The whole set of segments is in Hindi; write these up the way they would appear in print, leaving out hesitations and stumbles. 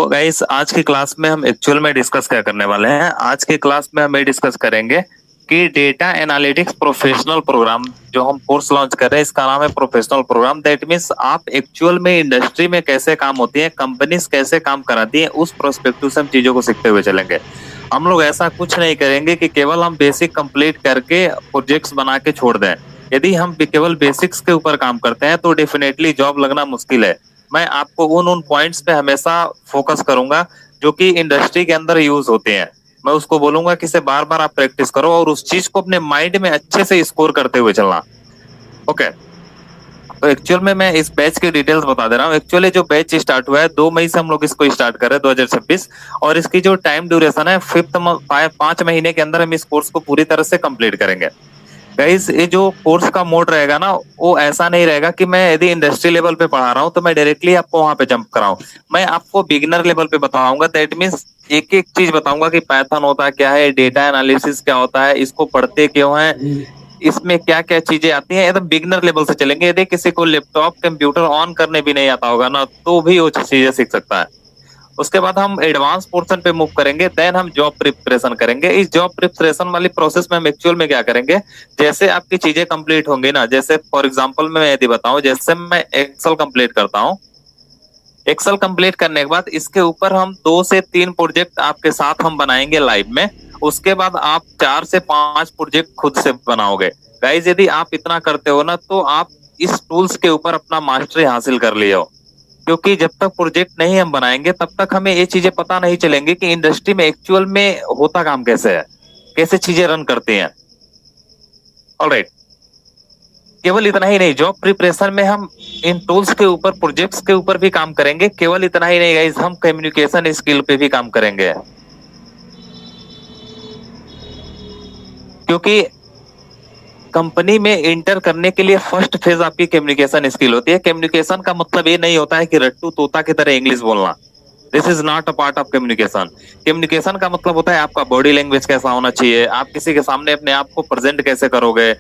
गाइस आज की क्लास में हम एक्चुअल में डिस्कस क्या करने वाले हैं। आज की क्लास में हम ये डिस्कस करेंगे कि डेटा एनालिटिक्स प्रोफेशनल प्रोग्राम जो हम कोर्स लॉन्च कर रहे हैं, इसका नाम है प्रोफेशनल प्रोग्राम। दैट मीन्स आप एक्चुअल में इंडस्ट्री में कैसे काम होती है, कंपनीज कैसे काम कराती है, उस प्रोस्पेक्टिव से हम चीजों को सीखते हुए चलेंगे। हम लोग ऐसा कुछ नहीं करेंगे कि केवल हम बेसिक कंप्लीट करके प्रोजेक्ट्स बना के छोड़ दें। यदि हम केवल बेसिक्स के ऊपर काम करते हैं तो डेफिनेटली जॉब लगना मुश्किल है। मैं आपको उन उन पॉइंट्स पे हमेशा फोकस करूंगा जो कि इंडस्ट्री के अंदर यूज होते हैं। मैं उसको बोलूंगा कि इसे बार बार आप प्रैक्टिस करो और उस चीज को अपने माइंड में अच्छे से स्कोर करते हुए चलना। ओके, तो एक्चुअल में मैं इस बैच की डिटेल्स बता दे रहा हूँ। एक्चुअली जो बैच स्टार्ट हुआ है 2 मई से हम लोग इसको स्टार्ट कर रहे हैं 2026, और इसकी जो टाइम ड्यूरेशन है 5 महीने के अंदर हम इस कोर्स को पूरी तरह से कंप्लीट करेंगे। गाइस ये जो कोर्स का मोड रहेगा ना, वो ऐसा नहीं रहेगा कि मैं यदि इंडस्ट्री लेवल पे पढ़ा रहा हूँ तो मैं डायरेक्टली आपको वहां पे जंप कराऊं। मैं आपको बिगिनर लेवल पे बताऊंगा। दैट मीन्स एक एक चीज बताऊंगा कि पाइथन होता है क्या है, डेटा एनालिसिस क्या होता है, इसको पढ़ते क्यों है, इसमें क्या क्या चीजें आती हैं। एकदम बिगिनर लेवल से चलेंगे। यदि किसी को लैपटॉप कंप्यूटर ऑन करने भी नहीं आता होगा ना, तो भी वो चीजें सीख सकता है। उसके बाद हम एडवांस पोर्शन पे मूव करेंगे, देन हम जॉब प्रिपरेशन करेंगे। इस जॉब प्रिपरेशन वाली प्रोसेस में हम एक्चुअल में क्या करेंगे, जैसे आपकी चीजें कंप्लीट होंगी ना, जैसे फॉर एग्जांपल मैं यदि बताऊं, जैसे मैं एक्सेल कंप्लीट करता हूं, एक्सेल कंप्लीट करने के बाद इसके ऊपर हम 2 से 3 प्रोजेक्ट आपके साथ हम बनाएंगे लाइव में। उसके बाद आप 4 से 5 प्रोजेक्ट खुद से बनाओगे। गाइज यदि आप इतना करते हो ना, तो आप इस टूल्स के ऊपर अपना मास्टरी हासिल कर लिया हो। क्योंकि जब तक प्रोजेक्ट नहीं हम बनाएंगे तब तक हमें ये चीजें पता नहीं चलेंगी कि इंडस्ट्री में एक्चुअल में होता काम कैसे है, कैसे चीजें रन करती हैं। ऑलराइट, केवल इतना ही नहीं, जॉब प्रिपरेशन में हम इन टूल्स के ऊपर, प्रोजेक्ट्स के ऊपर भी काम करेंगे। केवल इतना ही नहीं गाइस, हम कम्युनिकेशन स्किल पे भी काम करेंगे। क्योंकि कंपनी में इंटर करने के लिए फर्स्ट फेज आपकी कम्युनिकेशन स्किल होती है। कम्युनिकेशन का मतलब ये नहीं होता है कि रट्टू तोता की तरह इंग्लिश बोलना। This is not a part of communication. Communication का मतलब होता है आपका बॉडी लैंग्वेज कैसा होना चाहिए, आप किसी के सामने अपने आप को प्रेजेंट कैसे करोगे,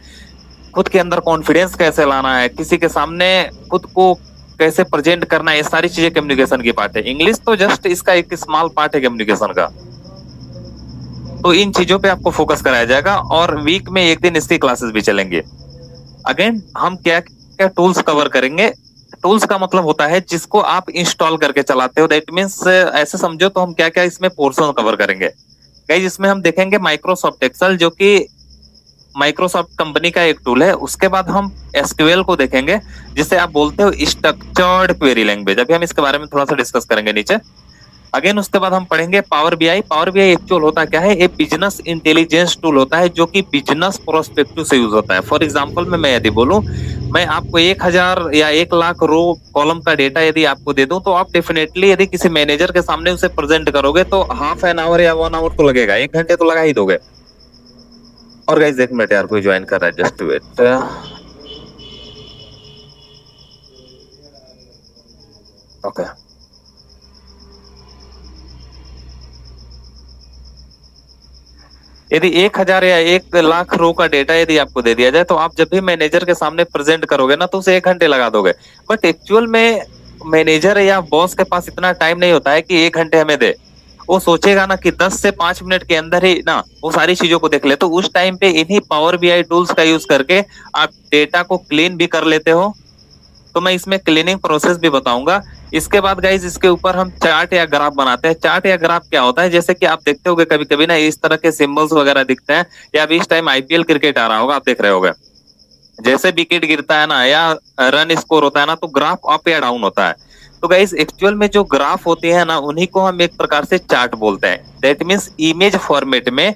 खुद के अंदर कॉन्फिडेंस कैसे लाना है, किसी के सामने खुद को कैसे प्रेजेंट करना है। ये सारी चीजें कम्युनिकेशन की पार्ट है। इंग्लिश तो जस्ट इसका एक स्मॉल पार्ट है कम्युनिकेशन का। तो इन चीजों पे आपको फोकस कराया जाएगा और वीक में एक दिन इसकी क्लासेस भी चलेंगे। अगेन हम क्या क्या टूल्स कवर करेंगे। टूल्स का मतलब होता है जिसको आप इंस्टॉल करके चलाते हो। दैट मीन्स ऐसे समझो तो हम क्या क्या इसमें पोर्शन कवर करेंगे। गाइस इसमें हम देखेंगे माइक्रोसॉफ्ट एक्सेल, जो कि माइक्रोसॉफ्ट कंपनी का एक टूल है। उसके बाद हम एसक्यूएल को देखेंगे, जिसे आप बोलते हो स्ट्रक्चर्ड क्वेरी लैंग्वेज। अभी हम इसके बारे में थोड़ा सा डिस्कस करेंगे नीचे। अगेन उसके बाद हम पढ़ेंगे power BI. Power BI actual होता क्या है, एक बिजनेस इंटेलिजेंस टूल होता है जो कि बिजनेस प्रोस्पेक्टिव से यूज होता है। फॉर एग्जांपल में मैं यदि बोलूं, मैं आपको 1000 या 1 लाख रो कॉलम का डेटा यदि आपको दे दूं, तो आप डेफिनेटली यदि किसी मैनेजर के सामने उसे प्रेजेंट करोगे तो हाफ एन आवर या 1 आवर तो लगेगा, 1 घंटे तो लगा ही दोगे। और गाइस 1 मिनट यार, कोई ज्वाइन कर रहा है, जस्ट वेट। ओके, यदि 1000 या 1 लाख रो का डेटा यदि आपको दे दिया जाए, तो आप जब भी मैनेजर के सामने प्रेजेंट करोगे ना, तो उसे 1 घंटे लगा दोगे। बट एक्चुअल में मैनेजर या बॉस के पास इतना टाइम नहीं होता है कि 1 घंटे हमें दे। वो सोचेगा ना कि 10 से 5 मिनट के अंदर ही ना वो सारी चीजों को देख ले। तो उस टाइम पे इन्हीं पावर बीआई टूल्स का यूज करके आप डेटा को क्लीन भी कर लेते हो। तो मैं इसमें क्लीनिंग प्रोसेस भी बताऊंगा। इसके बाद गाइज इसके ऊपर हम चार्ट या ग्राफ बनाते हैं। चार्ट या ग्राफ क्या होता है, जैसे कि आप देखते होगे कभी कभी ना इस तरह के सिंबल्स वगैरह दिखते हैं, या अभी इस टाइम आईपीएल क्रिकेट आ रहा होगा, आप देख रहे होगे जैसे विकेट गिरता है ना या रन स्कोर होता है ना, तो ग्राफ अप या डाउन होता है। तो गाइस एक्चुअल में जो ग्राफ होती है ना, उन्हीं को हम एक प्रकार से चार्ट बोलते हैं। दैट मीन्स इमेज फॉर्मेट में,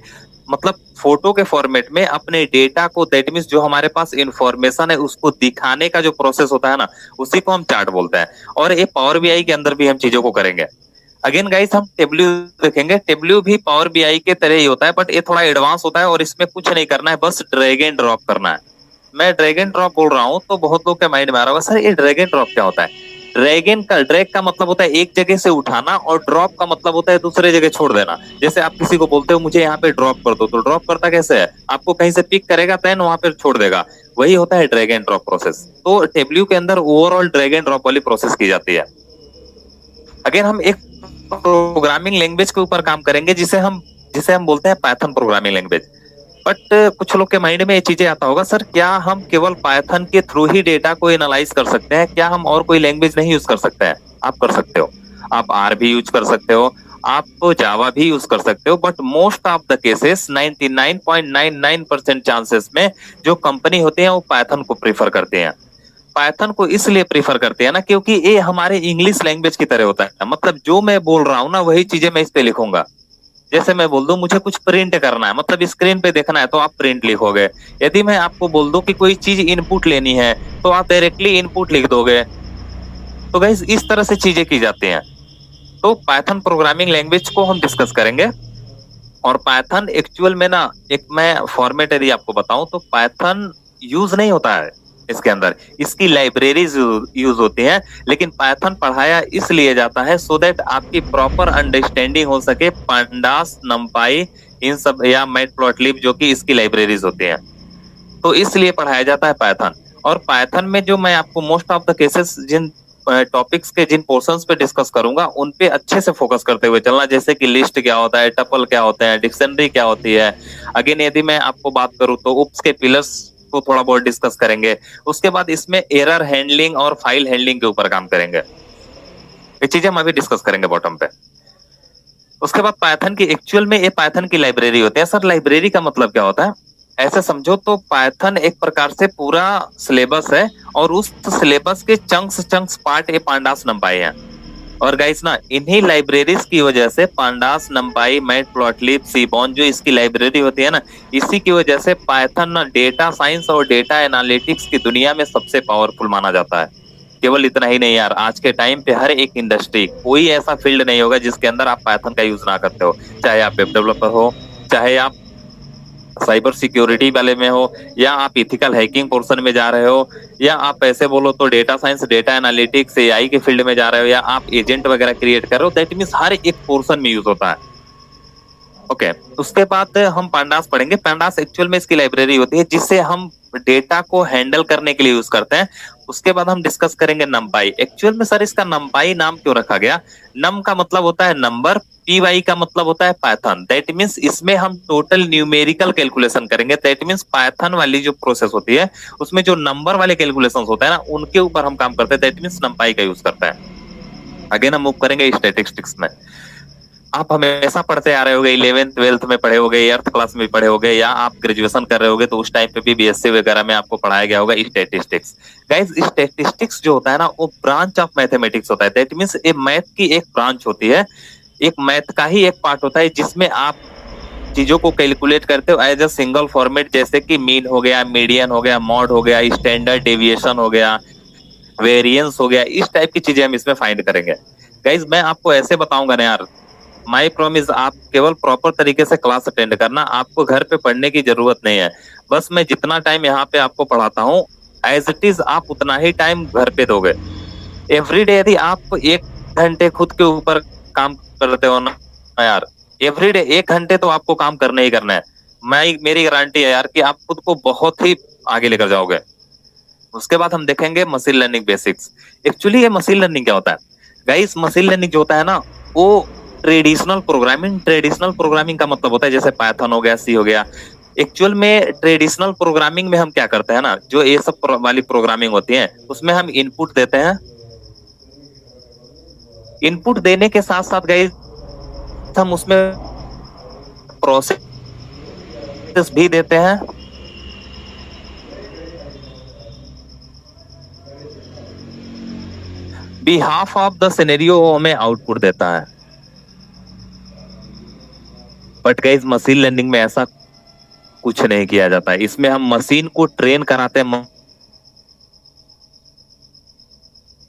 मतलब फोटो के फॉर्मेट में अपने डेटा को, दैट मीन्स जो हमारे पास इंफॉर्मेशन है उसको दिखाने का जो प्रोसेस होता है ना, उसी को हम चार्ट बोलते हैं। और ये पावर बीआई के अंदर भी हम चीजों को करेंगे। अगेन गाइस हम टेब्ल्यू देखेंगे। टेब्ल्यू भी पावर बीआई के तरह ही होता है, बट ये थोड़ा एडवांस होता है और इसमें कुछ नहीं करना है, बस ड्रैग एंड ड्रॉप करना है। मैं ड्रैग एंड ड्रॉप बोल रहा हूँ तो बहुत लोग के माइंड में आ रहा होगा, सर ये ड्रैग एंड ड्रॉप क्या होता है। ड्रैग का मतलब होता है एक जगह से उठाना, और ड्रॉप का मतलब होता है दूसरे जगह छोड़ देना। जैसे आप किसी को बोलते हो मुझे यहाँ पे ड्रॉप कर दो, तो ड्रॉप करता कैसे है, आपको कहीं से पिक करेगा देन वहां पे छोड़ देगा। वही होता है ड्रैग एंड ड्रॉप प्रोसेस। तो टेब्ल्यू के अंदर ओवरऑल ड्रैग एंड ड्रॉप वाली प्रोसेस की जाती है। अगेन हम एक प्रोग्रामिंग लैंग्वेज के ऊपर काम करेंगे जिसे हम बोलते हैं पाइथन प्रोग्रामिंग लैंग्वेज। बट कुछ लोग के माइंड में ये चीजें आता होगा, सर क्या हम केवल पाइथन के थ्रू ही डेटा को एनालाइज कर सकते हैं, क्या हम और कोई लैंग्वेज नहीं यूज कर सकते हैं? आप कर सकते हो, आप आर भी यूज कर सकते हो, आप जावा भी यूज कर सकते हो, but most of the cases 99.99% chances में जो कंपनी होते हैं वो पाइथन को प्रीफर करते हैं। पाइथन को इसलिए प्रीफर करते हैं ना क्योंकि ये हमारे इंग्लिश लैंग्वेज की तरह होता है, मतलब जो मैं बोल रहा हूँ ना वही चीजें मैं इस पे लिखूंगा। जैसे मैं बोल दूं मुझे कुछ प्रिंट करना है, मतलब स्क्रीन पे देखना है तो आप प्रिंट लिखोगे। यदि मैं आपको बोल दूं कि कोई चीज इनपुट लेनी है तो आप डायरेक्टली इनपुट लिख दोगे। तो गाइस इस तरह से चीजें की जाती हैं। तो पाइथन प्रोग्रामिंग लैंग्वेज को हम डिस्कस करेंगे। और पाइथन एक्चुअल में ना, एक मैं फॉर्मेट यदि आपको बताऊं तो पाइथन यूज नहीं होता है इसके अंदर, इसकी लाइब्रेरीज यूज होती हैं। लेकिन पाइथन पढ़ाया इसलिए जाता है सो दैट आपकी प्रॉपर अंडरस्टैंडिंग हो सके पांडास, नंपाई, इन सब, या मैटप्लॉटलिब जो कि इसकी लाइब्रेरीज होती हैं। तो इसलिए पढ़ाया जाता है पाइथन। और पाइथन में जो मैं आपको मोस्ट ऑफ द केसेस जिन टॉपिक्स के जिन पोर्शंस पे डिस्कस करूंगा उन पे अच्छे से फोकस करते हुए चलना, जैसे कि लिस्ट क्या होता है, टपल क्या होता है, डिक्शनरी क्या होती है। अगेन यदि मैं आपको बात करूं तो उप्स के पिलर्स को थोड़ा बहुत डिस्कस करेंगे। उसके बाद इसमें एरर हैंडलिंग और फाइल हैंडलिंग के ऊपर काम करेंगे। ये चीजें हम अभी डिस्कस करेंगे बॉटम पे। उसके बाद पाइथन की एक्चुअल में ये पाइथन की लाइब्रेरी होती है। सर लाइब्रेरी का मतलब क्या होता है? ऐसे समझो तो पाइथन एक प्रकार से पूरा सिलेबस है और उस सिलेबस के चंक्स चंक्स पार्ट ये पांडास नंपाई हैं। और गाइस ना इन्हीं लाइब्रेरीज की वजह से पांडास, नंपाई, मैटप्लॉटलिब, सीबॉन जो इसकी लाइब्रेरी होती है ना, इसी की वजह से पाइथन ना डेटा साइंस और डेटा एनालिटिक्स की दुनिया में सबसे पावरफुल माना जाता है। केवल इतना ही नहीं यार, आज के टाइम पे हर एक इंडस्ट्री, कोई ऐसा फील्ड नहीं होगा जिसके अंदर आप पाइथन का यूज ना करते हो। चाहे आप वेब डेवलपर हो, चाहे आप साइबर सिक्योरिटी वाले में हो, या आप इथिकल हैकिंग पोर्शन में जा रहे हो, या आप ऐसे बोलो तो data science, data analytics, AI के फील्ड में जा रहे हो, या आप एजेंट वगैरह क्रिएट कर रहे हो, दैट मीन्स हर एक पोर्शन में यूज होता है। ओके उसके बाद हम पांडास पढ़ेंगे। पांडास एक्चुअल में इसकी लाइब्रेरी होती है जिससे हम डेटा को हैंडल करने के लिए यूज करते हैं। उसके बाद हम डिस्कस करेंगे नंपाई। एक्चुअल में सर इसका नंपाई नाम क्यों रखा गया? नम का मतलब होता है नंबर, पीवाई का मतलब होता है पाइथन। दैट मीन्स इसमें हम टोटल न्यूमेरिकल कैलकुलेशन करेंगे। दैट मीन्स पाइथन वाली जो प्रोसेस होती है उसमें जो नंबर वाले कैलकुलेशन होता है ना उनके ऊपर हम काम करते हैं। दैट मीन्स नंपाई का यूज करता है। अगेन हम मूव करेंगे स्टैटिस्टिक्स में। आप हमेशा पढ़ते आ रहे होगे, 11th 12th में पढ़े होगे, 8th क्लास में पढ़े होगे, या आप ग्रेजुएशन कर रहे होगे तो उस टाइम पे भी बीएससी वगैरह में आपको पढ़ाया गया होगा स्टैटिस्टिक्स। गाइस स्टैटिस्टिक्स जो होता है ना वो ब्रांच ऑफ मैथमेटिक्स होता है। दैट मींस ये मैथ की एक ब्रांच होती है, एक मैथ का ही एक पार्ट होता है जिसमें आप चीजों को कैलकुलेट करते हो एज अ सिंगल फॉर्मेट, जैसे कि मीन हो गया, मीडियन हो गया, मॉड हो गया, स्टैंडर्ड डेविएशन हो गया, वेरिएंस हो गया। इस टाइप की चीजें हम इसमें फाइंड करेंगे। गाइस मैं आपको ऐसे बताऊंगा ना यार, माई प्रॉमिस, आप केवल प्रॉपर तरीके से क्लास अटेंड करना, आपको घर पे पढ़ने की जरूरत नहीं है। बस मैं जितना टाइम यहाँ पे आपको पढ़ाता हूँ एज इट इज आप उतना ही टाइम घर पे दोगे। एवरीडे यदि आप 1 घंटे खुद के ऊपर काम करते हो ना यार, एवरीडे 1 घंटे तो आपको काम करना ही करना है। मेरी गारंटी है यार कि आप खुद को बहुत ही आगे लेकर जाओगे। उसके बाद हम देखेंगे मशीन लर्निंग बेसिक्स। एक्चुअली ये मशीन लर्निंग क्या होता है? गाइस मशीन लर्निंग जो होता है ना वो ट्रेडिशनल प्रोग्रामिंग का मतलब होता है, जैसे पाइथन हो गया, सी हो गया। एक्चुअल में ट्रेडिशनल प्रोग्रामिंग में हम क्या करते हैं ना, जो ये सब वाली प्रोग्रामिंग होती है उसमें हम इनपुट देते हैं। इनपुट देने के साथ साथ गाइस हम उसमें प्रोसेस भी देते हैं। बिहाफ ऑफ द सिनेरियो हमें आउटपुट देता है। बट गाइस मशीन लर्निंग में ऐसा कुछ नहीं किया जाता है। इसमें हम मशीन को ट्रेन कराते हैं,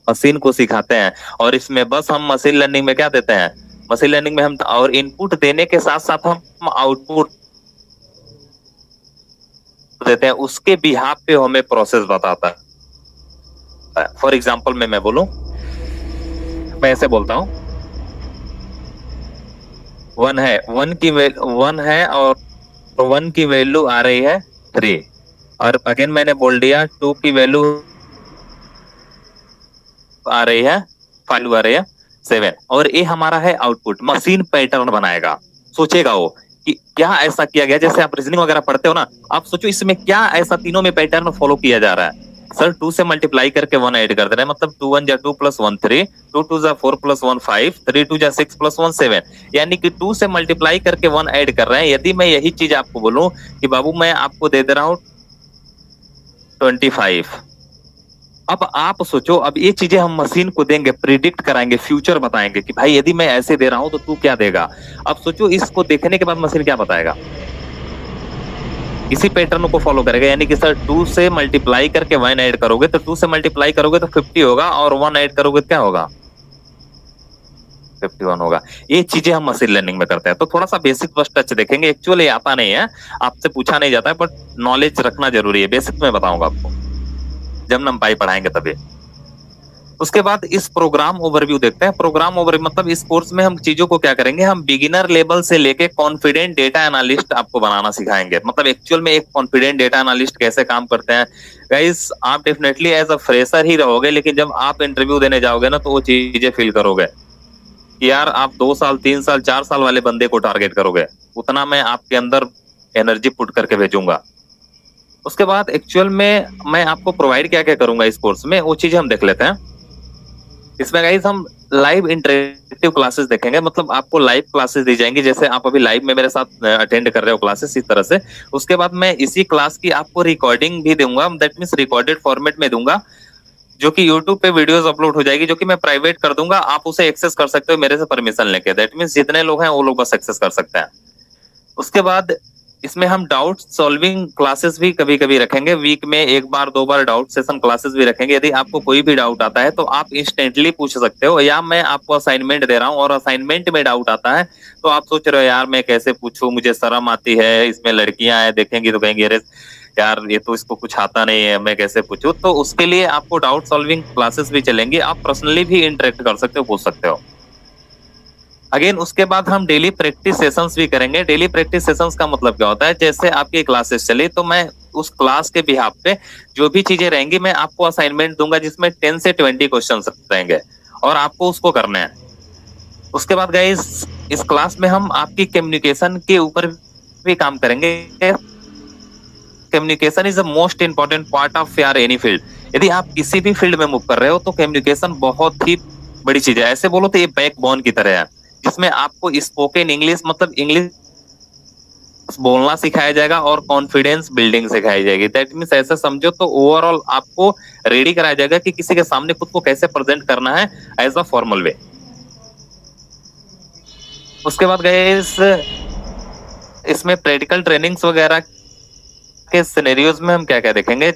मशीन को सिखाते हैं। और इसमें बस हम मशीन लर्निंग में क्या देते हैं, मशीन लर्निंग में हम और इनपुट देने के साथ साथ हम आउटपुट देते हैं। उसके बिहाफ पे हमें प्रोसेस बताता है। फॉर एग्जाम्पल मैं बोलूं, मैं ऐसे बोलता हूं, वन है और 1 की वैल्यू आ रही है 3। और अगेन मैंने बोल दिया 2 की वैल्यू आ रही है 5 आ रही है 7 और ये हमारा है आउटपुट। मशीन पैटर्न बनाएगा, सोचेगा वो कि क्या ऐसा किया गया। जैसे आप रीजनिंग वगैरह पढ़ते हो ना, आप सोचो इसमें क्या ऐसा तीनों में पैटर्न फॉलो किया जा रहा है। सर 2 से मल्टीप्लाई करके 1 ऐड कर दे रहे हैं, मतलब 2 1 जा 2 + 1 3, 2 2 जा 4 + 1 5, 3 2 जा 6 + 1 7, यानी कि 2 से मल्टीप्लाई करके 1 ऐड कर रहे हैं। यदि मैं यही चीज आपको बोलूं कि बाबू मैं आपको दे दे रहा हूँ 25, अब आप सोचो, अब ये चीजें हम मशीन को देंगे, प्रिडिक्ट कराएंगे, फ्यूचर बताएंगे कि भाई यदि मैं ऐसे दे रहा हूं तो तू क्या देगा। अब सोचो इसको देखने के बाद मशीन क्या बताएगा, इसी पैटर्न को फॉलो करेगा। यानी कि सर 2 से मल्टीप्लाई करके 1 ऐड करोगे तो 2 से मल्टीप्लाई करोगे तो 50 होगा, और 1 ऐड करोगे तो क्या होगा, 51 होगा। ये चीजें हम मशीन लर्निंग में करते हैं। तो थोड़ा सा बेसिक बस टच देखेंगे, एक्चुअली आता नहीं है, आपसे पूछा नहीं जाता है, बट नॉलेज रखना जरूरी है। बेसिक में बताऊंगा आपको जब नंपाई पढ़ाएंगे तभी। उसके बाद इस प्रोग्राम ओवरव्यू देखते हैं। प्रोग्राम ओवरव्यू मतलब इस कोर्स में हम चीजों को क्या करेंगे, हम बिगिनर लेवल से लेके कॉन्फिडेंट डेटा एनालिस्ट आपको बनाना सिखाएंगे। मतलब एक्चुअल में एक कॉन्फिडेंट डेटा एनालिस्ट कैसे काम करते हैं। गाइस आप डेफिनेटली एज अ फ्रेशर ही रहोगे, लेकिन जब आप इंटरव्यू देने जाओगे ना तो वो चीजें फील करोगे कि यार आप 2 साल 3 साल 4 साल वाले बंदे को टारगेट करोगे, उतना मैं आपके अंदर एनर्जी पुट करके भेजूंगा। उसके बाद एक्चुअल में मैं आपको प्रोवाइड क्या क्या करूंगा इस कोर्स में, वो चीजें हम देख लेते हैं। इसमें गाइस हम लाइव इंटरेक्टिव क्लासेस देखेंगे, मतलब आपको लाइव क्लासेस दी जाएंगी, जैसे आप अभी लाइव में मेरे साथ अटेंड कर रहे हो क्लासेस, इस तरह से। उसके बाद मैं इसी क्लास की आपको रिकॉर्डिंग भी दूंगा, दैट मींस रिकॉर्डेड फॉर्मेट में दूंगा, जो कि यूट्यूब पे वीडियोस अपलोड हो जाएगी, जो कि मैं प्राइवेट कर दूंगा। आप उसे एक्सेस कर सकते हो मेरे से परमिशन लेके, दैट मींस जितने लोग हैं वो लोग बस एक्सेस कर सकते हैं। उसके बाद इसमें हम डाउट सॉल्विंग क्लासेस भी कभी कभी रखेंगे, वीक में 1 बार 2 बार डाउट सेशन क्लासेस भी रखेंगे। यदि आपको कोई भी डाउट आता है तो आप इंस्टेंटली पूछ सकते हो, या मैं आपको असाइनमेंट दे रहा हूँ और असाइनमेंट में डाउट आता है तो आप सोच रहे हो यार मैं कैसे पूछूं, मुझे शर्म आती है, इसमें लड़कियां हैं देखेंगी तो कहेंगी अरे यार ये तो इसको कुछ आता नहीं है, मैं कैसे पूछूं। तो उसके लिए आपको डाउट सॉल्विंग क्लासेस भी चलेंगी, आप पर्सनली भी इंटरेक्ट कर सकते हो, पूछ सकते हो। अगेन उसके बाद हम डेली प्रैक्टिस सेशंस भी करेंगे। डेली प्रैक्टिस सेशंस का मतलब क्या होता है, जैसे आपकी क्लासेस चली तो मैं उस क्लास के बिहाफ पे जो भी चीजें रहेंगी मैं आपको असाइनमेंट दूंगा, जिसमें 10 से 20 क्वेश्चंस रहेंगे और आपको उसको करना है। उसके बाद गाइस इस क्लास में हम आपकी कम्युनिकेशन के ऊपर भी काम करेंगे। Communication is the most important part of यार एनी फील्ड। यदि आप किसी भी फील्ड में मूव कर रहे हो तो कम्युनिकेशन बहुत ही बड़ी चीज है। ऐसे बोलो तो ये बैकबोन की तरह है, जिसमें आपको स्पोकन इंग्लिश मतलब इंग्लिश बोलना सिखाया जाएगा और कॉन्फिडेंस बिल्डिंग सिखाई जाएगी। दैट मींस ऐसा समझो तो ओवरऑल आपको रेडी कराया जाएगा कि किसी के सामने खुद को कैसे प्रेजेंट करना है एज अ फॉर्मल वे। उसके बाद गए इसमें प्रैक्टिकल ट्रेनिंग्स वगैरह के सिनेरियोज में हम क्या क्या देखेंगे।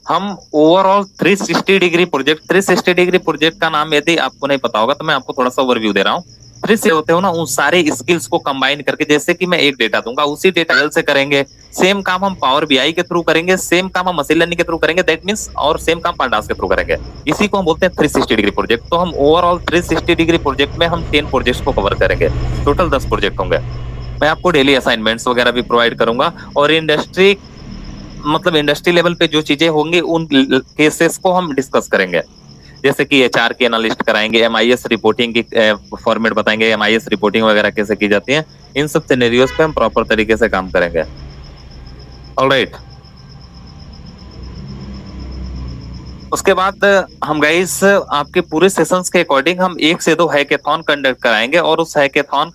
हम overall 360 degree project, 360 degree project का नाम यदि आपको नहीं पता होगा तो मैं आपको थोड़ा सा ओवरव्यू दे रहा हूँ। 360 होते हो ना, उन सारे स्किल्स को कंबाइन करके, जैसे कि मैं एक डेटा दूंगा उसी डेटा से करेंगे, सेम काम हम पावर बीआई के थ्रू करेंगे, सेम काम हम मशीन लर्निंग के थ्रू करेंगे, दैट मींस और सेम काम पांडास के थ्रू करेंगे। इसी को हम बोलते हैं 360 डिग्री प्रोजेक्ट। तो हम ओवरऑल 360 डिग्री प्रोजेक्ट में हम 10 प्रोजेक्ट्स को कवर करेंगे, टोटल 10 प्रोजेक्ट होंगे। मैं आपको डेली असाइनमेंट्स वगैरह भी प्रोवाइड करूंगा, और इंडस्ट्री मतलब इंडस्ट्री लेवल पे जो चीजें होंगी उन केसेस को हम डिस्कस करेंगे, जैसे कि एचआर के एनालिस्ट कराएंगे, एमआईएस रिपोर्टिंग की फॉर्मेट बताएंगे, एमआईएस रिपोर्टिंग वगैरह कैसे की जाती है। इन सब सिनेरियोस पे हम प्रॉपर तरीके से काम करेंगे। ऑलराइट, उसके बाद हम गाइस आपके पूरे सेशंस के अकॉर्डिंग हम 1 से 2 हैकेथॉन कंडक्ट कराएंगे, और उस हैकेथॉन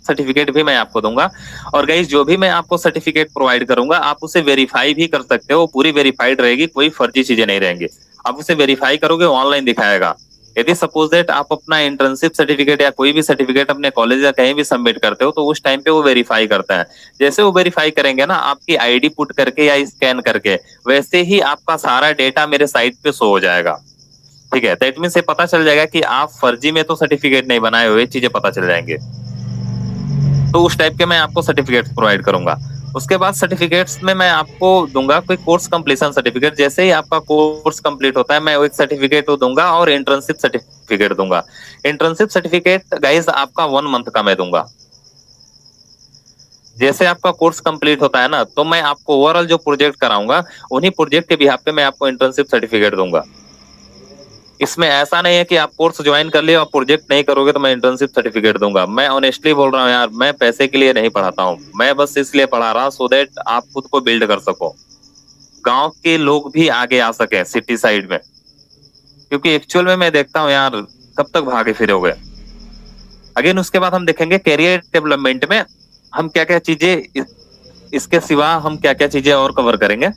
सर्टिफिकेट भी मैं आपको दूंगा। और गाइस जो भी मैं आपको सर्टिफिकेट प्रोवाइड करूंगा आप उसे वेरीफाई भी कर सकते हो, पूरी वेरीफाइड रहेगी, कोई फर्जी चीजें नहीं रहेंगी। आप उसे वेरीफाई करोगे, ऑनलाइन दिखाएगा। यदि सपोज दैट आप अपना इंटर्नशिप सर्टिफिकेट या कोई भी सर्टिफिकेट अपने कॉलेज या कहीं भी सबमिट करते हो तो उस टाइम पे वो वेरीफाई करता है। जैसे वो वेरीफाई करेंगे ना आपकी आईडी पुट करके या स्कैन करके, वैसे ही आपका सारा डेटा मेरे साइट पे शो हो जाएगा। ठीक है, दैट मींस ये पता चल जाएगा कि आप फर्जी में तो सर्टिफिकेट नहीं बनाए हुए, चीजें पता चल जाएंगे। तो उस टाइप के मैं आपको सर्टिफिकेट्स प्रोवाइड करूंगा। उसके बाद सर्टिफिकेट्स में मैं आपको दूंगा कोई कोर्स कंप्लीशन सर्टिफिकेट। जैसे ही आपका कोर्स कंप्लीट होता है मैं एक सर्टिफिकेट दूंगा और इंटर्नशिप सर्टिफिकेट दूंगा। इंटर्नशिप सर्टिफिकेट गाइस आपका 1 मंथ का मैं दूंगा। जैसे आपका कोर्स कंप्लीट होता है ना, तो मैं आपको ओवरऑल जो प्रोजेक्ट कराऊंगा, उन्हीं प्रोजेक्ट के बिहाफ पे मैं आपको इंटर्नशिप सर्टिफिकेट दूंगा। इसमें ऐसा नहीं है कि आप कोर्स ज्वाइन कर लिए और प्रोजेक्ट नहीं करोगे तो मैं इंटर्नशिप सर्टिफिकेट दूंगा। मैं ऑनेस्टली बोल रहा हूँ यार, मैं पैसे के लिए नहीं पढ़ाता हूँ, मैं बस इसलिए पढ़ा रहा हूँ सो दैट आप खुद को बिल्ड कर सको, गांव के लोग भी आगे आ सके सिटी साइड में। क्योंकि एक्चुअल में मैं देखता हूँ यार, कब तक भागे फिरोगे। अगेन उसके बाद हम देखेंगे करियर डेवलपमेंट में हम क्या क्या चीजें, इसके सिवा हम क्या क्या चीजें और कवर करेंगे।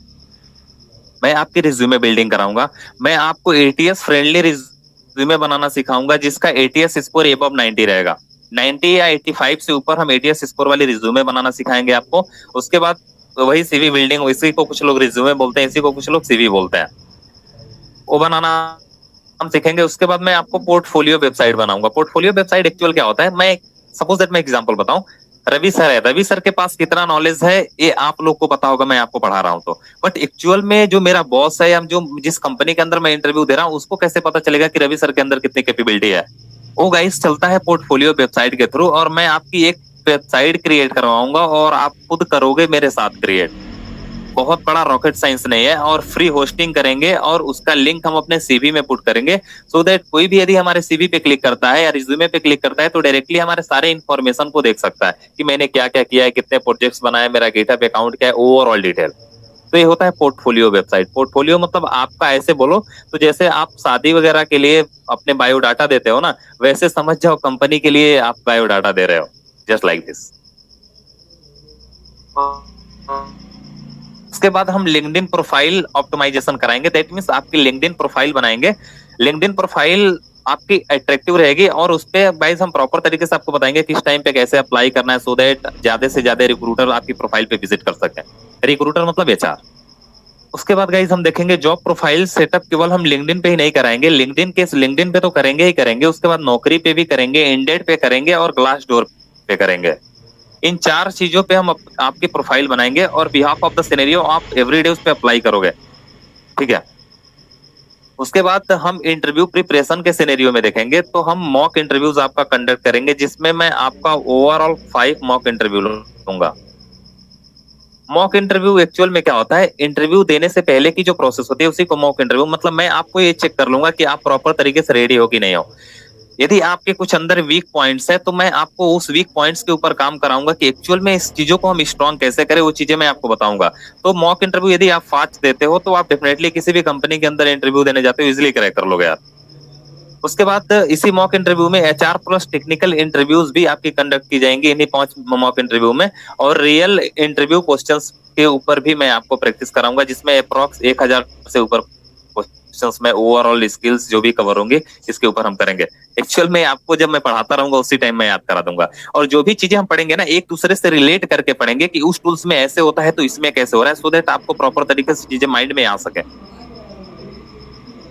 मैं आपकी रिज्यूमे बिल्डिंग कराऊंगा, मैं आपको एटीएस फ्रेंडली रिज्यूमे बनाना सिखाऊंगा जिसका एटीएस स्कोर एबव 90 रहेगा। 90 या 85 से ऊपर हम एटीएस स्कोर वाली रिज्यूमे बनाना सिखाएंगे आपको। उसके बाद वही सीवी बिल्डिंग, इसी को कुछ लोग रिज्यूमे बोलते हैं, इसी को कुछ लोग सीवी बोलते हैं, वो बनाना हम सीखेंगे। उसके बाद मैं आपको पोर्टफोलियो वेबसाइट बनाऊंगा। पोर्टफोलियो वेबसाइट एक्चुअल क्या होता है, मैं सपोज दैट मैं एग्जांपल बताऊं, रवि सर है, रवि सर के पास कितना नॉलेज है ये आप लोग को पता होगा, मैं आपको पढ़ा रहा हूं तो। बट एक्चुअल में जो मेरा बॉस है या जो जिस कंपनी के अंदर मैं इंटरव्यू दे रहा हूँ, उसको कैसे पता चलेगा कि रवि सर के अंदर कितनी कैपेबिलिटी है? वो गाइस चलता है पोर्टफोलियो वेबसाइट के थ्रू, और मैं आपकी एक वेबसाइट क्रिएट करवाऊंगा और आप खुद करोगे मेरे साथ क्रिएट। बहुत बड़ा रॉकेट साइंस नहीं है, और फ्री होस्टिंग करेंगे और उसका लिंक हम अपने सीवी में पुट करेंगे, सो दैट कोई भी यदि हमारे सीवी पे क्लिक करता है या रिज्यूमे पे क्लिक करता है तो डायरेक्टली हमारे सारे इन्फॉर्मेशन को देख सकता है कि मैंने क्या क्या किया है, कितने प्रोजेक्ट्स बनाए, मेरा गिटहब अकाउंट क्या है, ओवरऑल डिटेल। तो ये होता है पोर्टफोलियो वेबसाइट। पोर्टफोलियो मतलब आपका ऐसे बोलो तो जैसे आप शादी वगैरह के लिए अपने बायोडाटा देते हो ना, वैसे समझ जाओ कंपनी के लिए आप बायोडाटा दे रहे हो, जस्ट लाइक दिस। उसके बाद हम लिंक्डइन प्रोफाइल ऑप्टिमाइजेशन कराएंगे, दैट मींस आपकी लिंक्डइन प्रोफाइल बनाएंगे। लिंक्डइन प्रोफाइल आपकी अट्रैक्टिव रहेगी और उस पे गाइस हम प्रॉपर तरीके से आपको बताएंगे किस टाइम पे कैसे अप्लाई करना है, सो दैट ज्यादा से ज्यादा रिक्रूटर आपकी प्रोफाइल पे विजिट कर सकें। रिक्रूटर मतलब एचआर। उसके बाद गाइस हम देखेंगे जॉब प्रोफाइल सेटअप केवल हम लिंक्डइन पे ही नहीं कराएंगे, लिंक्डइन पे तो करेंगे ही करेंगे, उसके बाद नौकरी पे भी करेंगे, इंडेड पे करेंगे और ग्लासडोर पे करेंगे। इन 4 चीजों पे हम आपकी प्रोफाइल बनाएंगे और बिहाफ ऑफ द सिनेरियो आप एवरीडे उस पे अप्लाई करोगे, ठीक है। उसके बाद हम इंटरव्यू प्रिपरेशन के सिनेरियो में देखेंगे, तो हम मॉक इंटरव्यूज आपका कंडक्ट करेंगे जिसमें मैं आपका ओवरऑल 5 मॉक इंटरव्यू लूंगा। मॉक इंटरव्यू एक्चुअल में क्या होता है, इंटरव्यू देने से पहले की जो प्रोसेस होती है उसी को मॉक इंटरव्यू, मतलब मैं आपको ये चेक कर लूंगा कि आप प्रॉपर तरीके से रेडी हो कि नहीं हो। यदि आपके कुछ अंदर वीक पॉइंट्स है तो मैं आपको उस वीक पॉइंट्स के ऊपर काम कराऊंगा कि एक्चुअल में इस चीजों को हम स्ट्रॉन्ग कैसे करें, वो चीजें मैं आपको बताऊंगा। तो मॉक इंटरव्यू यदि आप फास्ट देते हो तो आप डेफिनेटली किसी भी कंपनी के अंदर इंटरव्यू देने जाते हो इजिली क्रैक कर लोगे यार। उसके बाद इसी मॉक इंटरव्यू में एचआर प्लस टेक्निकल इंटरव्यूज भी आपकी कंडक्ट की जाएंगी इन्हीं 5 मॉक इंटरव्यू में, और रियल इंटरव्यू क्वेश्चंस के ऊपर भी मैं आपको प्रैक्टिस कराऊंगा जिसमें अप्रॉक्स 1000 से ऊपर क्वेश्चंस में ओवरऑल स्किल्स जो भी कवर होंगे इसके ऊपर हम करेंगे। एक्चुअल में आपको जब मैं पढ़ाता रहूंगा उसी टाइम मैं याद करा दूंगा, और जो भी चीजें हम पढ़ेंगे ना एक दूसरे से रिलेट करके पढ़ेंगे कि उस टूल्स में ऐसे होता है तो इसमें कैसे हो रहा है, सो दैट आपको प्रॉपर तरीके से चीजें माइंड में आ सके।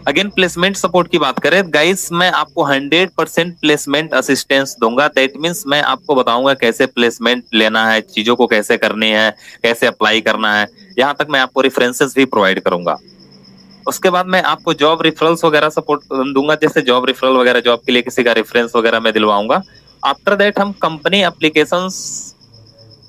अगेन प्लेसमेंट सपोर्ट की बात करें गाइस, मैं आपको 100% प्लेसमेंट असिस्टेंस दूंगा, दैट मींस मैं आपको बताऊंगा कैसे प्लेसमेंट लेना है, चीजों को कैसे करनी है, कैसे अप्लाई करना है, यहाँ तक मैं आपको रेफरेंसेस भी प्रोवाइड करूंगा। उसके बाद मैं आपको जॉब रेफरल्स वगैरह सपोर्ट दूंगा, जैसे जॉब रेफरल वगैरह, जॉब के लिए किसी का रेफरेंस वगैरह मैं दिलवाऊंगा। आफ्टर दैट हम कंपनी एप्लीकेशंस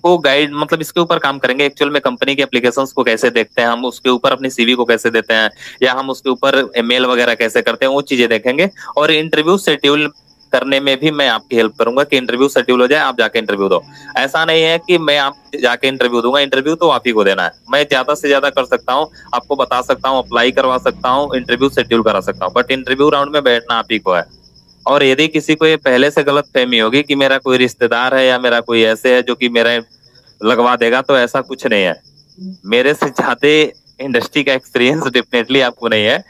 को गाइड, मतलब इसके ऊपर काम करेंगे एक्चुअल में कंपनी के एप्लीकेशंस को कैसे देखते हैं हम, उसके ऊपर अपनी सीवी को कैसे देते हैं, या हम उसके ऊपर ईमेल वगैरह कैसे करते हैं, वो चीजें देखेंगे। और इंटरव्यू शेड्यूल करने में भी मैं आपकी हेल्प करूंगा कि इंटरव्यू शेड्यूल हो जाए, आप जाके इंटरव्यू दो। ऐसा नहीं है कि मैं आप जाके इंटरव्यू दूंगा, इंटरव्यू तो आप ही को देना है। मैं ज्यादा से ज्यादा कर सकता हूँ, आपको बता सकता हूँ, अप्लाई करवा सकता हूँ, इंटरव्यू शेड्यूल करा सकता हूँ, बट इंटरव्यू राउंड में बैठना आप ही को है। और यदि किसी को ये पहले से गलत फहमी होगी कि मेरा कोई रिश्तेदार है या मेरा कोई ऐसे है जो कि मेरा लगवा देगा, तो ऐसा कुछ नहीं है। मेरे से ज्यादा इंडस्ट्री का एक्सपीरियंस डेफिनेटली आपको नहीं है।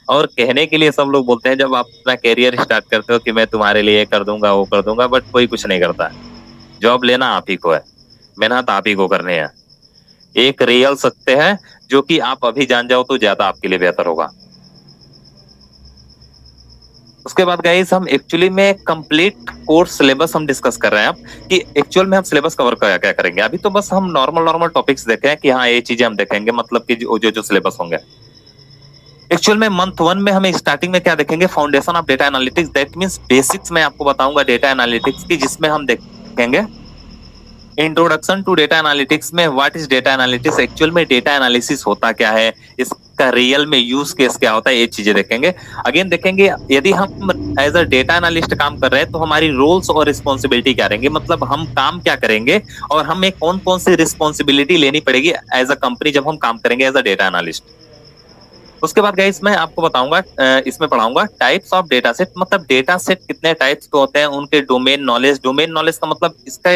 और कहने के लिए सब लोग बोलते हैं जब आप अपना कैरियर स्टार्ट करते हो कि मैं तुम्हारे लिए कर दूंगा वो कर दूंगा, बट कोई कुछ नहीं करता है। जॉब लेना आप ही को है, मेहनत आप ही को करनी है। एक रियल सत्य है जो कि आप अभी जान जाओ तो ज्यादा आपके लिए बेहतर होगा। उसके बाद गाइस हम एक्चुअली में कंप्लीट कोर्स सिलेबस हम डिस्कस कर रहे हैं अब, कि एक्चुअल में हम सिलेबस कवर क्या क्या करेंगे। अभी तो बस हम नॉर्मल टॉपिक्स देखे हैं कि हाँ ये चीजें हम देखेंगे, मतलब कि जो सिलेबस होंगे। एक्चुअल में मंथ 1 में हमें स्टार्टिंग में क्या देखेंगे, foundation of data analytics, that means basics मैं आपको बताऊंगा डेटा एनालिटिक्स की, जिसमें हम देखेंगे इंट्रोडक्शन टू डेटा एनालिटिक्स में what is data analytics, actual में डेटा एनालिसिस होता क्या है, इसका रियल में यूज केस क्या होता है, ये चीजें देखेंगे। अगेन देखेंगे यदि हम एज अ डेटा एनालिस्ट काम कर रहे हैं तो हमारी रोल्स और रिस्पॉन्सिबिलिटी क्या रहेंगे, मतलब हम काम क्या करेंगे और हमें कौन कौन सी रिस्पॉन्सिबिलिटी लेनी पड़ेगी एज अ कंपनी जब हम काम करेंगे एज अ डेटा एनालिस्ट। उसके बाद गाइस मैं आपको बताऊंगा, इसमें पढ़ाऊंगा टाइप्स ऑफ डेटा सेट, मतलब डेटा सेट कितने टाइप्स के होते हैं, उनके डोमेन नॉलेज का मतलब इसका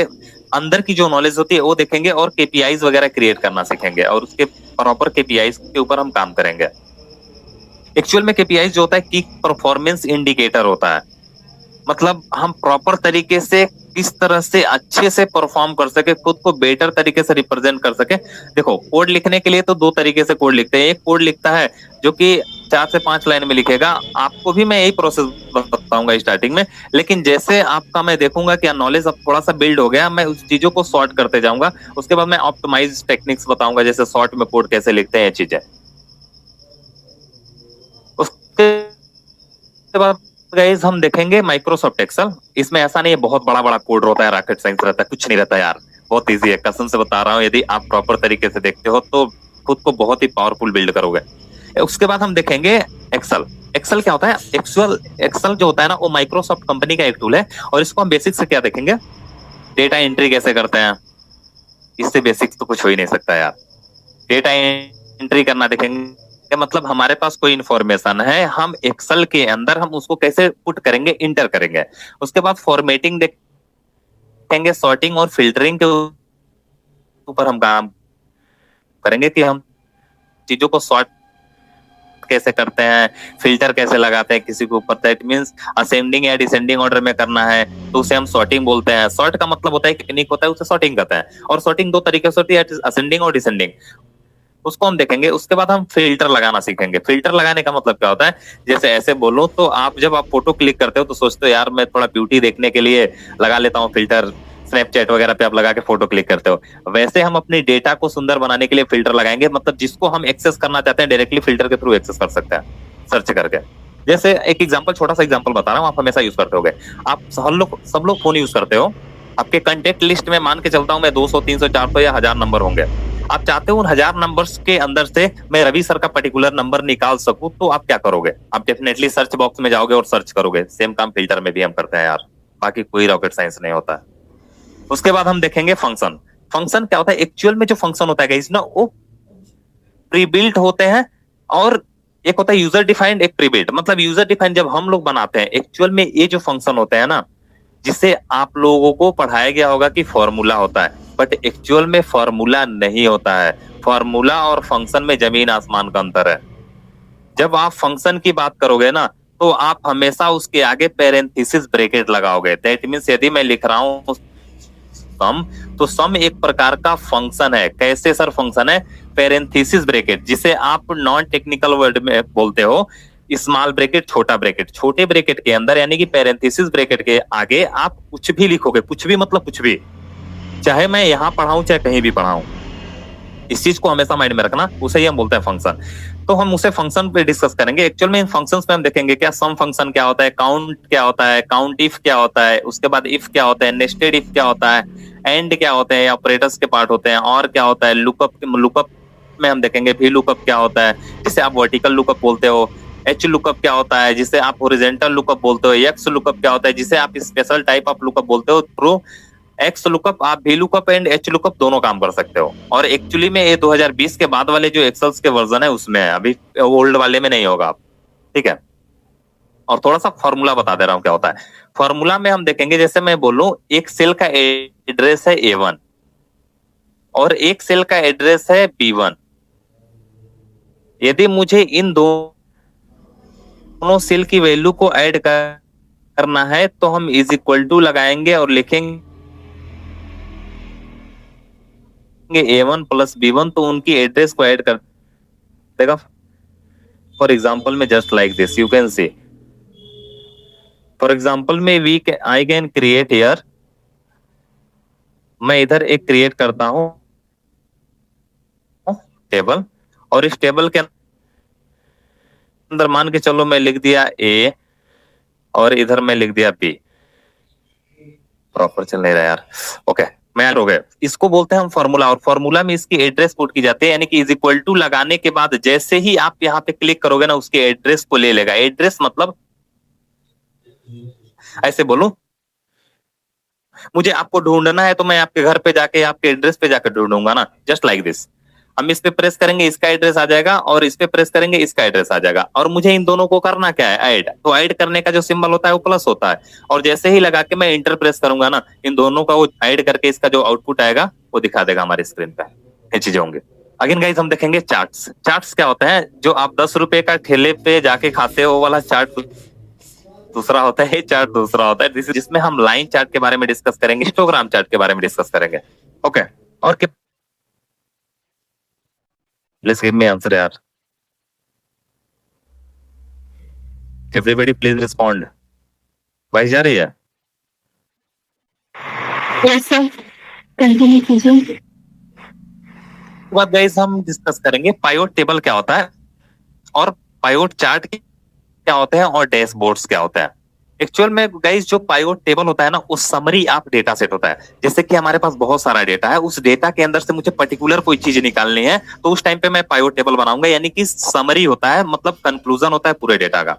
अंदर की जो नॉलेज होती है वो देखेंगे, और केपीआईज वगैरह क्रिएट करना सीखेंगे, और उसके प्रॉपर केपीआईज के ऊपर हम काम करेंगे। एक्चुअल में केपीआईज जो होता है की परफॉर्मेंस इंडिकेटर होता है, मतलब हम प्रॉपर तरीके से किस तरह से अच्छे से परफॉर्म कर सके, खुद को बेटर तरीके से रिप्रेजेंट कर सके। देखो कोड लिखने के लिए तो दो तरीके से कोड लिखते हैं, एक कोड लिखता है जो कि 4 से 5 लाइन में लिखेगा, आपको भी मैं यही प्रोसेस बताऊंगा स्टार्टिंग में, लेकिन जैसे आपका मैं देखूंगा कि नॉलेज अब थोड़ा सा बिल्ड हो गया, मैं उस चीजों को सॉर्ट करते जाऊंगा, उसके बाद मैं ऑप्टिमाइज टेक्निक्स बताऊंगा, जैसे शॉर्ट में कोड कैसे लिखते हैं ये चीजें। उसके बाद गाइस हम देखेंगे माइक्रोसॉफ्ट एक्सेल। इसमें ऐसा नहीं है बहुत बड़ा बड़ा कोड होता है, रॉकेट साइंस रहता है, कुछ नहीं रहता यार, बहुत इजी है, कसम से बता रहा हूँ, यदि आप प्रॉपर तरीके से देखते हो तो खुद को बहुत ही पावरफुल बिल्ड करोगे। उसके बाद हम देखेंगे एक्सेल। एक्सेल क्या होता है, एक्सेल जो होता है ना वो माइक्रोसॉफ्ट कंपनी का एक टूल है, और इसको हम बेसिक से क्या देखेंगे, डेटा एंट्री कैसे करते हैं, इससे बेसिक तो कुछ हो ही नहीं सकता यार। डेटा एंट्री करना देखेंगे, मतलब हमारे पास कोई इंफॉर्मेशन है, हम एक्सेल के अंदर हम उसको कैसे पुट करेंगे, इंटर करेंगे। उसके बाद फॉर्मेटिंग देखेंगे, सॉर्टिंग और फिल्टरिंग के ऊपर हम काम करेंगे कि हम चीजों को सॉर्ट कैसे करते हैं, फिल्टर कैसे लगाते हैं किसी के ऊपर, दैट मींस असेंडिंग या डिसेंडिंग ऑर्डर में करना है तो उसे हम सॉर्टिंग बोलते हैं। सॉर्ट का मतलब होता है टेक्निक होता है, उसे सॉर्टिंग कहते हैं, और सॉर्टिंग दो तरीके से होती है, असेंडिंग और डिसेंडिंग, उसको हम देखेंगे। उसके बाद हम फिल्टर लगाना सीखेंगे। फिल्टर लगाने का मतलब क्या होता है, जैसे ऐसे बोलो तो आप जब आप फोटो क्लिक करते हो तो सोचते हो यार मैं थोड़ा ब्यूटी देखने के लिए लगा लेता हूँ फिल्टर, स्नैपचैट वगैरह पे आप लगा के फोटो क्लिक करते हो, वैसे हम अपने डेटा को सुंदर बनाने के लिए फिल्टर लगाएंगे, मतलब जिसको हम एक्सेस करना चाहते हैं डायरेक्टली फिल्टर के थ्रू एक्सेस कर सकते हैं सर्च करके। जैसे एक एग्जांपल, छोटा सा एग्जांपल बता रहा हूँ, आप हमेशा यूज करते होगे, आप सब लोग फोन यूज करते हो, आपके कंटेक्ट लिस्ट में मान के चलता हूँ मैं 200 300 400 या 1000 नंबर होंगे, आप चाहते हो उन 1000 नंबर्स के अंदर से मैं रवि सर का पर्टिकुलर नंबर निकाल सकूं, तो आप क्या करोगे, आप डेफिनेटली सर्च बॉक्स में जाओगे और सर्च करोगे। सेम काम फिल्टर में भी हम करते हैं यार, बाकी कोई रॉकेट साइंस नहीं होता है। उसके बाद हम देखेंगे फंक्शन। फंक्शन क्या होता है, एक्चुअल में जो फंक्शन होता है ना वो प्री बिल्ट होते हैं, और एक होता है यूजर डिफाइंड, एक प्री बिल्ट। मतलब यूजर डिफाइंड जब हम लोग बनाते हैं, एक्चुअल में ये जो फंक्शन होते हैं ना, जिसे आप लोगों को पढ़ाया गया होगा कि फॉर्मूला होता है, बट एक्चुअल में फॉर्मूला नहीं होता है। फॉर्मूला और फंक्शन में जमीन आसमान का अंतर है। जब आप फंक्शन की बात करोगे ना तो आप हमेशा उसके आगे पेरेंथेसिस ब्रैकेट लगाओगे, दैट मींस यदि मैं लिख रहा हूं सम, तो सम एक प्रकार का फंक्शन है। कैसे सर फंक्शन है, पेरेंथेसिस ब्रैकेट, जिसे आप नॉन टेक्निकल वर्ड में बोलते हो स्मॉल ब्रैकेट, छोटा ब्रैकेट। छोटे ब्रैकेट के अंदर यानी कि पेरेंथेसिस ब्रैकेट के आगे आप कुछ भी लिखोगे, कुछ भी मतलब कुछ भी, चाहे मैं यहाँ पढ़ाऊं चाहे कहीं भी पढ़ाऊं, इस चीज को हमेशा माइंड में रखना, उसे ही हम बोलते हैं फंक्शन। तो हम उसे फंक्शन पे डिस्कस करेंगे। एक्चुअल में इन फंक्शंस पे हम देखेंगे क्या सम फंक्शन क्या होता है, काउंट क्या होता है, काउंट इफ क्या होता है, उसके बाद इफ क्या होता है, नेस्टेड इफ क्या होता है, एंड क्या होते हैं, ऑपरेटर्स के पार्ट होते हैं, और क्या होता है, लुकअप में हम देखेंगे भी लुकअप क्या होता है जिसे आप वर्टिकल लुकअप बोलते हो, एच लुकअप क्या होता है जिसे आप हॉरिजॉन्टल लुकअप बोलते हो, एक्स लुकअप क्या होता है जिसे आप स्पेशल टाइप ऑफ लुकअप बोलते हो। थ्रू एक्स लुकअप आप भी लुकअप एंड एच लुकअप दोनों काम कर सकते हो। और एक्चुअली में ये 2020 के बाद वाले जो एक्सेल्स के वर्जन है उसमें है, अभी ओल्ड वाले में नहीं होगा। ठीक है, और थोड़ा सा फॉर्मूला बता दे रहा हूँ क्या होता है। फॉर्मूला में हम देखेंगे, जैसे मैं बोलूं एक सेल का एड्रेस है A1 और एक सेल का एड्रेस है B1, यदि मुझे इन दोनों सेल की वैल्यू को ऐड करना है तो हम इज इक्वल टू लगाएंगे और लिखेंगे A1 प्लस B1, तो उनकी एड्रेस को ऐड कर देगा। फॉर एग्जाम्पल में just like this you can see, for example में आई कैन क्रिएट हियर, मैं इधर एक क्रिएट करता हूं टेबल, और इस टेबल के अंदर मान के चलो मैं लिख दिया A और इधर मैं लिख दिया B। प्रॉपर चल नहीं रहा यार, ओके मैच हो गए, इसको बोलते हैं हम फॉर्मूला, और फॉर्मूला में इसकी एड्रेस पुट की जाती है, यानी कि इज इक्वल टू लगाने के बाद जैसे ही आप यहाँ पे क्लिक करोगे ना उसके एड्रेस को ले लेगा। एड्रेस मतलब ऐसे बोलूं, मुझे आपको ढूंढना है तो मैं आपके घर पे जाके आपके एड्रेस पे जाकर ढूंढूंगा ना, जस्ट लाइक दिस। हम इस पे प्रेस करेंगे इसका एड्रेस आ जाएगा, और इस पे प्रेस करेंगे इसका एड्रेस आ जाएगा, और मुझे इन दोनों को करना क्या है, ऐड। तो ऐड करने का जो सिंबल होता है वो प्लस होता है, और जैसे ही लगा के मैं इंटर प्रेस करूंगा ना, इन दोनों का वो ऐड करके इसका जो आउटपुट आएगा वो दिखा देगा हमारी स्क्रीन पे। ये चीजें होंगे। अगेन गाइस हम देखेंगे चार्ट्स। चार्ट्स क्या होता है, जो आप 10 रुपए का ठेले पे जाके खाते हो वो वाला चार्ट दूसरा होता है, चार्ट दूसरा होता है, जिसमें हम लाइन चार्ट के बारे में डिस्कस करेंगे, हिस्टोग्राम चार्ट के बारे में डिस्कस करेंगे। ओके, और प्लीज गिव मी आंसर यार, एवरीबॉडी प्लीज रिस्पॉन्ड। वॉइस जा रही है? यस सर, कंटिन्यू कीजिए। बाद गाइस हम डिस्कस करेंगे पाइवट टेबल क्या होता है, और पाइवट चार्ट क्या होते हैं, और डैशबोर्ड्स क्या होता है। एक्चुअल में गाइस जो पाइवट टेबल होता है ना, उस समरी आप डेटा सेट होता है। जैसे कि हमारे पास बहुत सारा डेटा है, उस डेटा के अंदर से मुझे पर्टिकुलर कोई चीज निकालनी है, तो उस टाइम पे मैं पाइवट टेबल बनाऊंगा, यानी कि समरी होता है, मतलब कंक्लूजन होता है पूरे डेटा का।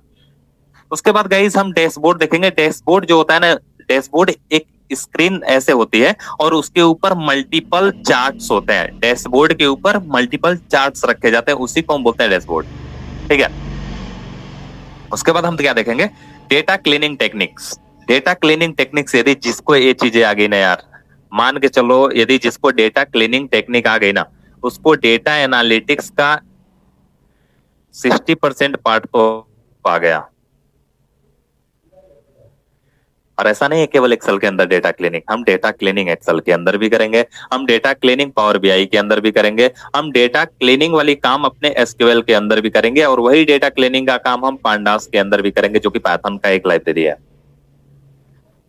उसके बाद गाइस हम डैशबोर्ड देखेंगे। डैशबोर्ड जो होता है ना, डैशबोर्ड एक स्क्रीन ऐसे होती है और उसके ऊपर मल्टीपल चार्ट्स होते हैं। डैशबोर्ड के ऊपर मल्टीपल चार्ट्स रखे जाते हैं, उसी को हम बोलते हैं डैशबोर्ड। ठीक है, उसके बाद हम क्या देखेंगे, data cleaning techniques. Data cleaning techniques, यदि जिसको ये चीजें आ गई ना यार, मान के चलो यदि जिसको डेटा क्लीनिंग टेक्निक आ गई ना, उसको डेटा एनालिटिक्स का 60% पार्ट तो आ गया। और ऐसा नहीं है केवल एक्सेल के अंदर डेटा क्लीनिंग, हम डेटा क्लीनिंग एक्सेल के अंदर भी करेंगे, हम डेटा क्लीनिंग पावर बीआई के अंदर भी करेंगे, हम डेटा क्लीनिंग वाली काम अपने एसक्यूएल के अंदर भी करेंगे, और वही डेटा क्लीनिंग का काम हम पांडास के अंदर भी करेंगे, जो कि पाइथन का एक लाइब्रेरी है।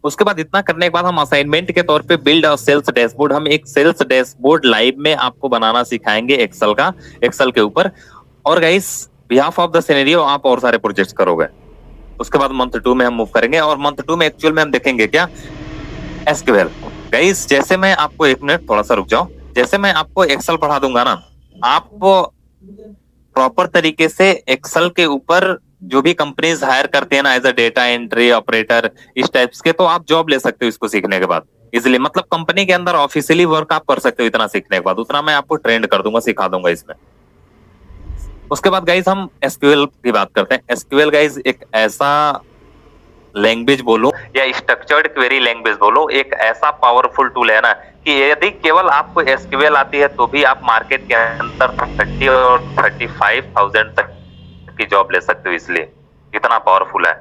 उसके बाद इतना करने के बाद हम असाइनमेंट के तौर पे बिल्ड और सेल्स डैशबोर्ड, हम एक सेल्स डैशबोर्ड लाइव में आपको बनाना सिखाएंगे एक्सेल का, एक्सेल के ऊपर। और guys behalf of the scenario आप और सारे प्रोजेक्ट्स करोगे। उसके बाद मंथ 2 में हम मूव करेंगे, और मंथ 2 में एक्चुअल में हम देखेंगे क्या, एसक्यूएल। गाइस जैसे मैं आपको, एक मिनट थोड़ा सा रुक जाओ, जैसे मैं आपको एक्सेल पढ़ा दूंगा ना, आप प्रॉपर तरीके से एक्सेल के ऊपर जो भी कंपनीज हायर करते हैं ना as a data entry operator, इस टाइप्स के, तो आप जॉब ले सकते हो इसको सीखने के बाद इजिली। मतलब कंपनी के अंदर ऑफिशियली वर्क आप कर सकते हो इतना सीखने के बाद, उतना मैं आपको ट्रेंड कर दूंगा, सिखा दूंगा इसमें। उसके बाद गाइस हम एसक्यूएल की बात करते हैं। एसक्यूएल गाइस एक ऐसा लैंग्वेज बोलो या स्ट्रक्चर्ड क्वेरी लैंग्वेज बोलो, एक ऐसा पावरफुल टूल है ना कि यदि केवल आपको एसक्यूएल आती है तो भी आप मार्केट के अंदर 30 और 35,000 तक की जॉब ले सकते हो, इसलिए इतना पावरफुल है।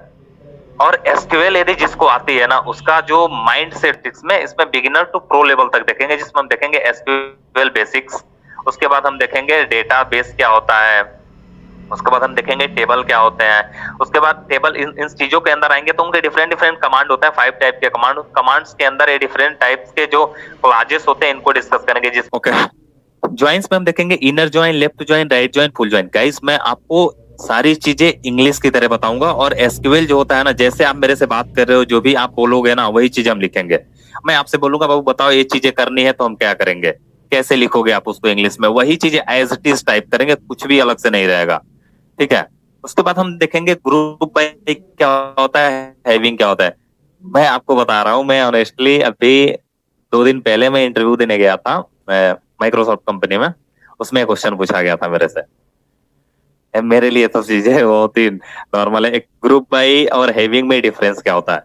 और एसक्यूएल यदि जिसको आती है ना, उसका जो माइंड सेट इसमें बिगिनर टू प्रो लेवल तक देखेंगे, जिसमें हम देखेंगे एसक्यूएल बेसिक्स, उसके बाद हम देखेंगे डेटाबेस क्या होता है, उसके बाद हम देखेंगे टेबल क्या होते हैं, उसके बाद टेबल इन चीजों के अंदर आएंगे तो उनके डिफरेंट डिफरेंट कमांड होते हैं, 5 टाइप के कमांड, कमांड्स के अंदर ये डिफरेंट टाइप्स के जो क्लासेस होते हैं इनको डिस्कस करेंगे। जिस ओके ज्वाइंस में हम देखेंगे inner join, left join, right join, full join. Guys मैं आपको सारी चीजें इंग्लिश की तरह बताऊंगा, और एसक्यूएल जो होता है ना, जैसे आप मेरे से बात कर रहे हो, जो भी आप बोलोगे ना वही चीज हम लिखेंगे। मैं आपसे बोलूंगा बाबू बताओ ये चीजें करनी है, तो हम क्या करेंगे, कैसे लिखोगे आप उसको इंग्लिश में, वही चीजें एज इट इज टाइप करेंगे, कुछ भी अलग से नहीं रहेगा। ठीक है, उसके बाद हम देखेंगे ग्रुप बाय क्या होता है, हैविंग क्या होता है। मैं आपको बता रहा हूँ, मैं ऑनेस्टली अभी 2 दिन पहले मैं इंटरव्यू देने गया था माइक्रोसॉफ्ट कंपनी में, उसमें क्वेश्चन पूछा गया था मेरे से। मेरे लिए सब चीजें बहुत ही नॉर्मल है। एक ग्रुप बाय और हैविंग में डिफरेंस क्या होता है।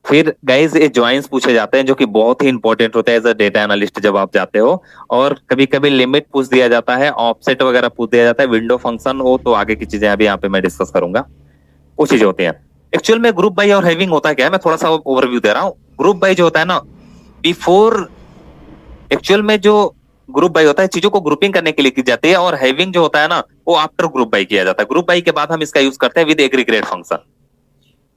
फिर गाइज ये ज्वाइंस पूछे जाते हैं, जो कि बहुत ही इंपॉर्टेंट होता है एज अ डेटा एनालिस्ट जब आप जाते हो। और कभी कभी लिमिट पूछ दिया जाता है, ऑफसेट वगैरह पूछ दिया जाता है, विंडो फंक्शन हो, तो आगे की चीजें अभी यहाँ पे मैं डिस्कस करूंगा, कुछ चीजें होती हैं। एक्चुअल में ग्रुप बाय और हैविंग होता है क्या है, मैं थोड़ा सा ओवरव्यू दे रहा हूँ। ग्रुप बाय जो होता है ना, बिफोर, एक्चुअल में जो ग्रुप बाय होता है चीजों को ग्रुपिंग करने के लिए की जाती है, और हैविंग जो होता है ना वो आफ्टर ग्रुप बाय किया जाता है। ग्रुप बाय के बाद हम इसका यूज करते हैं विद एग्रीगेट फंक्शन।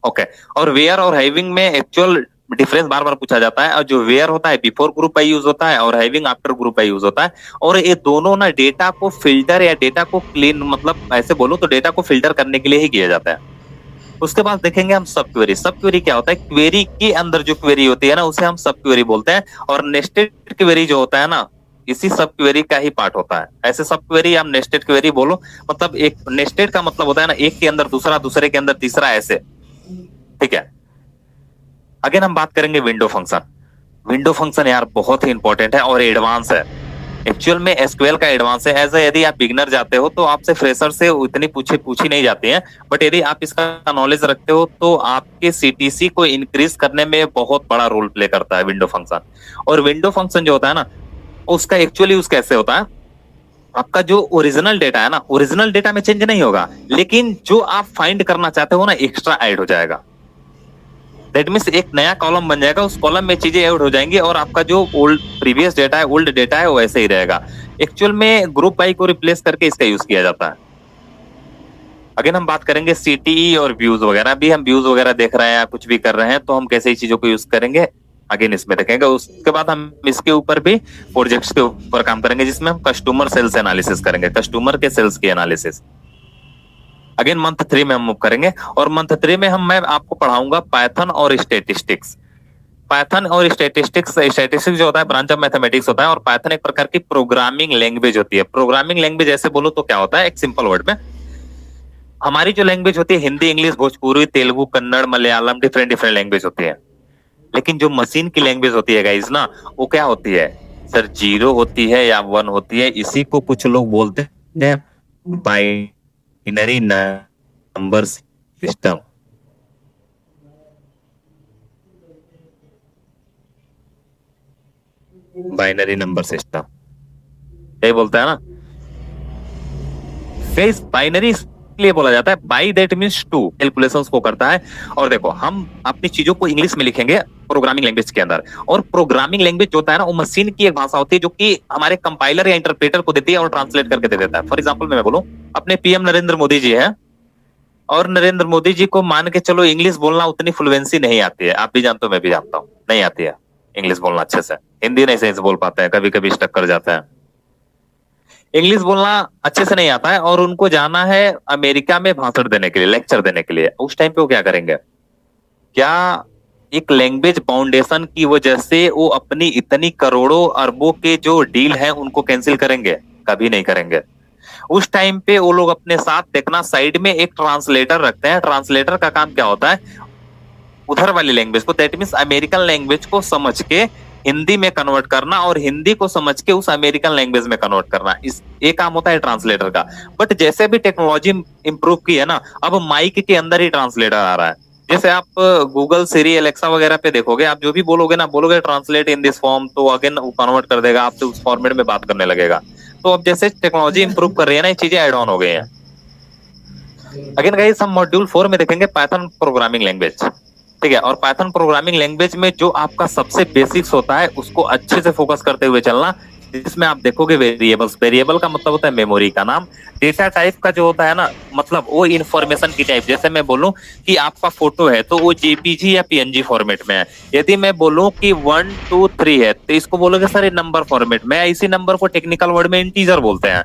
ओके, और वेयर और हैविंग में एक्चुअल डिफरेंस बार बार पूछा जाता है, और जो वेयर होता है बिफोर ग्रुप बाय यूज होता है, और having after group by use होता है। और ये दोनों ना डेटा को फिल्टर या डेटा को क्लीन, मतलब ऐसे बोलूं तो डेटा को फिल्टर करने के लिए ही किया जाता है। उसके बाद देखेंगे हम सब क्वेरी। सब क्वेरी क्या होता है, क्वेरी के अंदर जो क्वेरी होती है ना उसे हम सब क्वेरी बोलते हैं, और नेस्टेड क्वेरी जो होता है ना इसी सब क्वेरी का ही पार्ट होता है। ऐसे सब क्वेरी आप नेस्टेड क्वेरी बोलो, मतलब एक नेस्टेड का मतलब होता है ना एक के अंदर दूसरा, दूसरे के अंदर तीसरा, ऐसे, ठीक है। अगेन हम बात करेंगे विंडो फंक्शन। विंडो फंक्शन यार बहुत ही इंपॉर्टेंट है और एडवांस है। एक्चुअल में एसक्यूएल का एडवांस है। एज यदि आप बिगनर जाते हो तो आपसे फ्रेशर से उतनी पूछी नहीं जाती है, बट यदि आप इसका नॉलेज रखते हो तो आपके सीटीसी को इंक्रीज करने में बहुत बड़ा रोल प्ले करता है विंडो फंक्शन। और विंडो फंक्शन जो होता है ना उसका एक्चुअली यूज कैसे होता है, आपका जो ओरिजिनल डेटा है ना ओरिजिनल डेटा में चेंज नहीं होगा, लेकिन जो आप फाइंड करना चाहते हो ना एक्स्ट्रा ऐड हो जाएगा। दैट मीन्स एक नया कॉलम बन जाएगा, उस कॉलम में चीजें ऐड हो जाएंगी और आपका जो ओल्ड प्रीवियस डेटा है, ओल्ड डेटा है, वो ऐसे ही रहेगा। एक्चुअल में ग्रुप बाई को रिप्लेस करके इसका यूज किया जाता है। अगेन हम बात करेंगे सीटीई और व्यूज वगैरह भी। हम व्यूज वगैरह देख रहे हैं या कुछ भी कर रहे हैं तो हम कैसे चीजों को यूज करेंगे अगेन इसमें देखेंगे। उसके बाद हम इसके ऊपर भी प्रोजेक्ट्स के ऊपर काम करेंगे जिसमें हम कस्टमर सेल्स एनालिसिस करेंगे, कस्टमर के सेल्स की एनालिसिस। अगेन मंथ 3 में हम मूव करेंगे और मंथ 3 में मैं आपको पढ़ाऊंगा पाइथन और स्टैटिस्टिक्स। पाइथन और स्टैटिस्टिक्स, स्टैटिस्टिक्स जो होता है ब्रांच ऑफ मैथमेटिक्स होता है और पाइथन एक प्रकार की प्रोग्रामिंग लैंग्वेज होती है। प्रोग्रामिंग लैंग्वेज ऐसे बोलो तो क्या होता है, एक सिंपल वर्ड में हमारी जो लैंग्वेज होती है Hindi, English, Bhojpuri, Telugu, Kannada, Malayalam, different different language होती है। लेकिन जो मशीन की लैंग्वेज होती है गाइस ना वो क्या होती है सर, 0 होती है या 1 होती है। इसी को कुछ लोग बोलते हैं binary number system. Binary number system यही बोलता है ना गाइस। बाइनरी इसलिए बोला जाता है, by that means to, calculations को करता है। और देखो हम अपनी चीजों को इंग्लिश में लिखेंगे प्रोग्रामिंग लैंग्वेज के अंदर, और प्रोग्रामिंग लैंग्वेज जो होता है ना वो मशीन की एक भाषा होती है जो कि हमारे कंपाइलर या इंटरप्रेटर को देती है और ट्रांसलेट करके दे देता है। फॉर एग्जांपल मैं बोलूं, अपने पीएम नरेंद्र मोदी जी है और नरेंद्र मोदी जी को मान के चलो इंग्लिश बोलना उतनी फ्लुएंसी नहीं आती है। आप भी जानते हो, मैं भी जानता हूँ, नहीं आती है इंग्लिश बोलना अच्छे से। हिंदी नहीं सही से बोल पाते हैं, कभी कभी स्टक कर जाता है। इंग्लिश बोलना अच्छे से नहीं आता है और उनको जाना है अमेरिका में भाषण देने के लिए, लेक्चर देने के लिए। उस टाइम पे वो क्या करेंगे, क्या एक लैंग्वेज फाउंडेशन की वजह से वो अपनी इतनी करोड़ों अरबों के जो डील है उनको कैंसिल करेंगे? कभी नहीं करेंगे। उस टाइम पे वो लोग अपने साथ देखना साइड में एक ट्रांसलेटर रखते हैं। ट्रांसलेटर का काम क्या होता है, उधर वाली लैंग्वेज को, दैट मींस अमेरिकन लैंग्वेज को समझ के हिंदी में कन्वर्ट करना और हिंदी को समझ के उस अमेरिकन लैंग्वेज में कन्वर्ट करना, इस ये काम होता है ट्रांसलेटर का। बट जैसे भी टेक्नोलॉजी इंप्रूव की है ना, अब माइक के अंदर ही ट्रांसलेटर आ रहा है। जैसे आप गूगल, सिरी, एलेक्सा वगैरह पे देखोगे, आप जो भी बोलोगे ना, बोलोगे ट्रांसलेट इन दिस फॉर्म, तो अगेन वो कन्वर्ट कर देगा, आपसे उस फॉर्मेट में बात करने लगेगा। तो अब जैसे टेक्नोलॉजी इंप्रूव कर रही है ना, ये चीजें एड ऑन हो गई हैं। अगेन गाइस हम मॉड्यूल 4 में देखेंगे पाइथन प्रोग्रामिंग लैंग्वेज, ठीक है। और पाइथन प्रोग्रामिंग लैंग्वेज में जो आपका सबसे बेसिक्स होता है उसको अच्छे से फोकस करते हुए चलना। जिसमें आप देखोगे वेरिएबल्स, वेरिएबल का मतलब होता है मेमोरी का नाम। डेटा टाइप का जो होता है ना, मतलब वो इन्फॉर्मेशन की टाइप। जैसे मैं बोलूं कि आपका फोटो है तो वो जेपीजी या पीएनजी फॉर्मेट में है। यदि मैं बोलूं कि 1 2 3 है तो इसको बोलोगे सर ये नंबर फॉर्मेट में है। इसी नंबर को टेक्निकल वर्ड में इंटीजर बोलते हैं।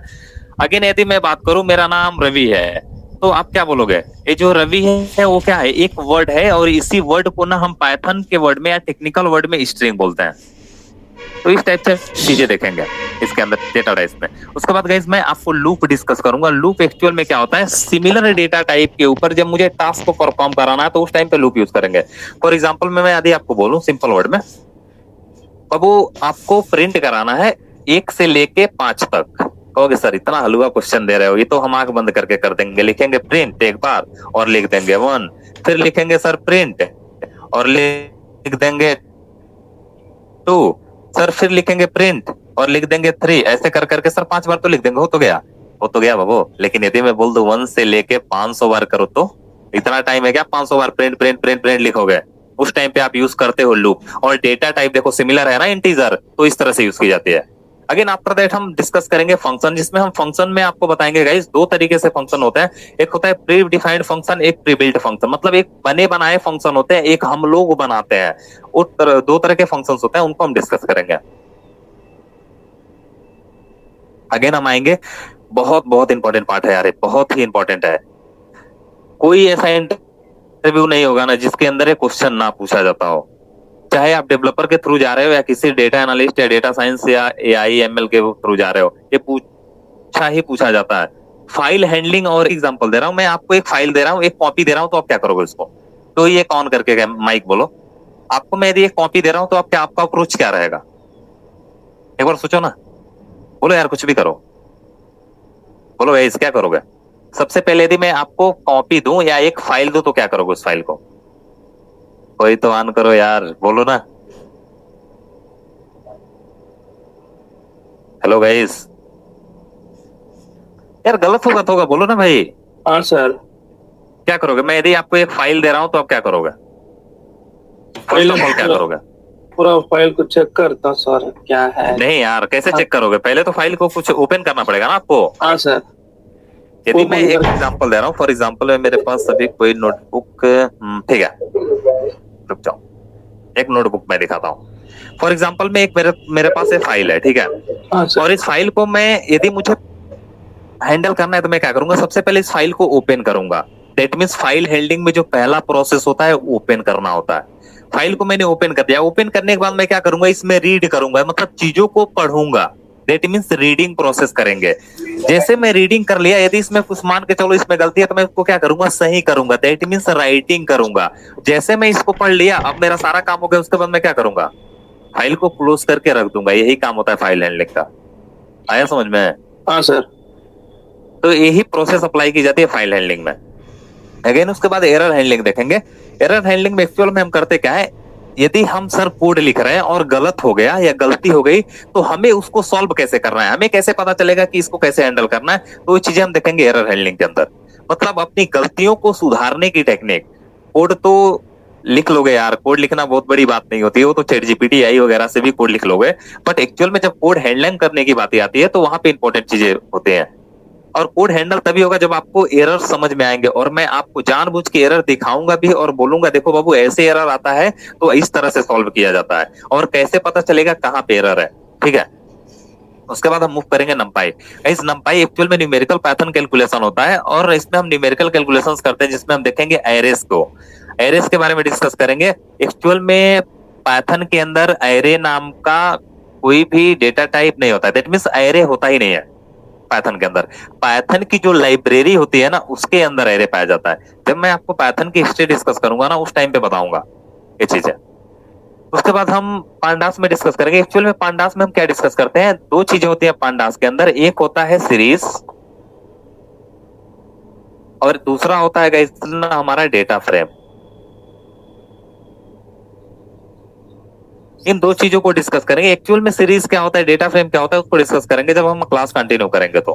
अगेन यदि मैं बात करूं मेरा नाम रवि है तो आप क्या बोलोगे, ये जो रवि है वो क्या है, एक वर्ड है, और इसी वर्ड को ना हम पाइथन के वर्ड में या टेक्निकल वर्ड में स्ट्रिंग बोलते हैं। तो इस टाइप से चीजें देखेंगे इसके अंदर डेटा टाइप में। उसके बाद गाइस मैं आपको लूप डिस्कस करूंगा। लूप एक्चुअल में क्या होता है, सिमिलर डेटा टाइप के ऊपर जब मुझे टास्क को परफॉर्म कराना है तो उस टाइम पे लूप यूज करेंगे। फॉर एग्जाम्पल मैं यदि आपको बोलूं सिंपल वर्ड में, अब वो आपको प्रिंट कराना है 1 से लेके 5 तक। कहोगे सर इतना हलवा क्वेश्चन दे रहे हो, ये तो हम आंख बंद करके कर देंगे। लिखेंगे प्रिंट एक बार और लिख देंगे 1, फिर लिखेंगे सर प्रिंट और लिख देंगे 2, सर फिर लिखेंगे प्रिंट और लिख देंगे 3। ऐसे कर करके सर 5 बार तो लिख देंगे, हो तो गया, हो तो गया बाबू। लेकिन यदि मैं बोल दूं 1 से लेके 500 बार करो तो इतना टाइम है क्या 500 बार प्रिंट प्रिंट प्रिंट प्रिंट लिखोगे? उस टाइम पे आप यूज करते हो लूप। और डेटा टाइप देखो सिमिलर है ना इंटीजर, तो इस तरह से यूज की जाती है। अगेन आफ्टर दैट हम डिस्कस करेंगे फंक्शन, जिसमें हम फंक्शन में आपको बताएंगे गाइस 2 तरीके से फंक्शन होता है। एक होता है प्री डिफाइंड फंक्शन, एक प्री बिल्ट फंक्शन। मतलब एक बने बनाए फंक्शन होते हैं, एक हम लोग बनाते हैं। वो 2 तरह के फंक्शंस होते हैं, उनको हम डिस्कस करेंगे। अगेन हम आएंगे, बहुत बहुत इंपॉर्टेंट पार्ट है यार, बहुत ही इंपॉर्टेंट है। कोई ऐसा इंटरव्यू नहीं होगा ना जिसके अंदर एक क्वेश्चन ना पूछा जाता हो, चाहे आप डेवलपर के थ्रू जा रहे हो या किसी डेटा एनालिस्ट या डेटा साइंस या एआई एमएल के थ्रू जा रहे हो, ये पूछा ही पूछा जाता है। फाइल हैंडलिंग और एग्जांपल दे रहा हूं मैं आपको, एक फाइल दे रहा हूं, एक कॉपी दे रहा हूं, तो आप क्या करोगे उसको? तो ये ऑन करके माइक बोलो, आपको मैं यदि एक कॉपी दे रहा हूं तो आप क्या, आपका अप्रोच क्या रहेगा? एक बार सोचो ना, बोलो यार, कुछ भी करो, बोलो भाई क्या करोगे? सबसे पहले यदि मैं आपको कॉपी दूं या एक फाइल दूं तो क्या करोगे उस फाइल को? कोई तो ऑन करो यार, बोलो ना। हेलो गाइस, यार गलत होगा तो होगा, बोलो ना भाई। हाँ सर। क्या करोगे? मैं यदि आपको एक फाइल दे रहा हूं तो आप क्या करोगे? फर्स्ट ऑफ ऑल क्या करोगे? पूरा फाइल को चेक करता सर, क्या है। नहीं यार, कैसे चेक करोगे? पहले तो फाइल को कुछ ओपन करना पड़ेगा ना आपको। हाँ सर। यदि मैं एक एग्जांपल दे रहा हूँ, फॉर एग्जांपल मेरे पास अभी कोई नोटबुक, ठीक है, रुक जाओ, एक नोटबुक मैं दिखाता हूँ। फॉर एग्जांपल में एक मेरे पास एक फाइल है, ठीक है, और इस फाइल को मैं यदि मुझे हैंडल करना है तो मैं क्या करूंगा? सबसे पहले इस फाइल को ओपन करूंगा। दैट मीन्स फाइल हैंडलिंग में जो पहला प्रोसेस होता है ओपन करना होता है। फाइल को मैंने ओपन कर दिया, ओपन करने के बाद मैं क्या करूंगा? इसमें रीड करूंगा, मतलब चीजों को पढ़ूंगा। दैट मीन्स रीडिंग प्रोसेस करेंगे। जैसे मैं रीडिंग कर लिया, यदि इसमें कुछ मान के चलो इसमें गलती है तो मैं इसको क्या करूंगा? सही करूंगा। दैट मीन्स राइटिंग करूंगा। जैसे मैं इसको पढ़ लिया, अब मेरा सारा काम हो गया, उसके बाद मैं क्या करूंगा? फाइल को क्लोज करके रख दूंगा। यही काम होता है फाइल हैंडलिंग का। आया समझ में? हाँ सर। तो यही प्रोसेस अप्लाई की जाती है फाइल हैंडलिंग में। अगेन उसके बाद एरर हैंडलिंग देखेंगे। एरर हैंडलिंग में एक्चुअल में हम करते क्या है? यदि हम सर कोड लिख रहे हैं और गलत हो गया या गलती हो गई तो हमें उसको सॉल्व कैसे करना है, हमें कैसे पता चलेगा कि इसको कैसे हैंडल करना है, तो ये चीजें हम देखेंगे एरर हैंडलिंग के अंदर। मतलब अपनी गलतियों को सुधारने की टेक्निक। कोड तो लिख लोगे यार, कोड लिखना बहुत बड़ी बात नहीं होती है, वो तो चैट जीपीटी आई वगैरह से भी कोड लिख लोगे, बट एक्चुअल में जब कोड हैंडलिंग करने की बात आती है तो वहां पे इंपॉर्टेंट चीजें होती हैं। और कोड हैंडल तभी होगा जब आपको एरर समझ में आएंगे, और मैं आपको जानबूझ के एरर दिखाऊंगा भी और बोलूंगा देखो बाबू ऐसे एरर आता है तो इस तरह से सॉल्व किया जाता है, और कैसे पता चलेगा कहाँ पे एरर है। ठीक है, उसके बाद हम मूव करेंगे नंपाई। इस नंपाई एक्चुअल में न्यूमेरिकल पैटर्न कैलकुलेशन होता है, और इसमें हम न्यूमेरिकल कैलकुलेशंस करते हैं जिसमें हम देखेंगे एरेस को। एरेस के बारे में डिस्कस करेंगे। एक्चुअल में पाइथन के अंदर एरे नाम का कोई भी डेटा टाइप नहीं होता है। दैट मींस एरे होता ही नहीं है पाइथन के अंदर। पाइथन की जो लाइब्रेरी होती है ना, उसके अंदर एरे पाया जाता है। जब मैं आपको पाइथन की हिस्ट्री डिस्कस करूंगा ना, उस टाइम पे बताऊंगा ये चीजें। उसके बाद हम पांडास में डिस्कस करेंगे। एक्चुअल में पांडास में हम क्या डिस्कस करते हैं? दो चीजें होती है पांडास के अंदर, एक होता है सीरीज और दूसरा होता है गाइस हमारा डेटा फ्रेम। इन दो चीजों को डिस्कस करेंगे। एक्चुअल में सीरीज क्या होता है, डेटा फ्रेम क्या होता है, उसको डिस्कस करेंगे जब हम क्लास कंटिन्यू करेंगे। तो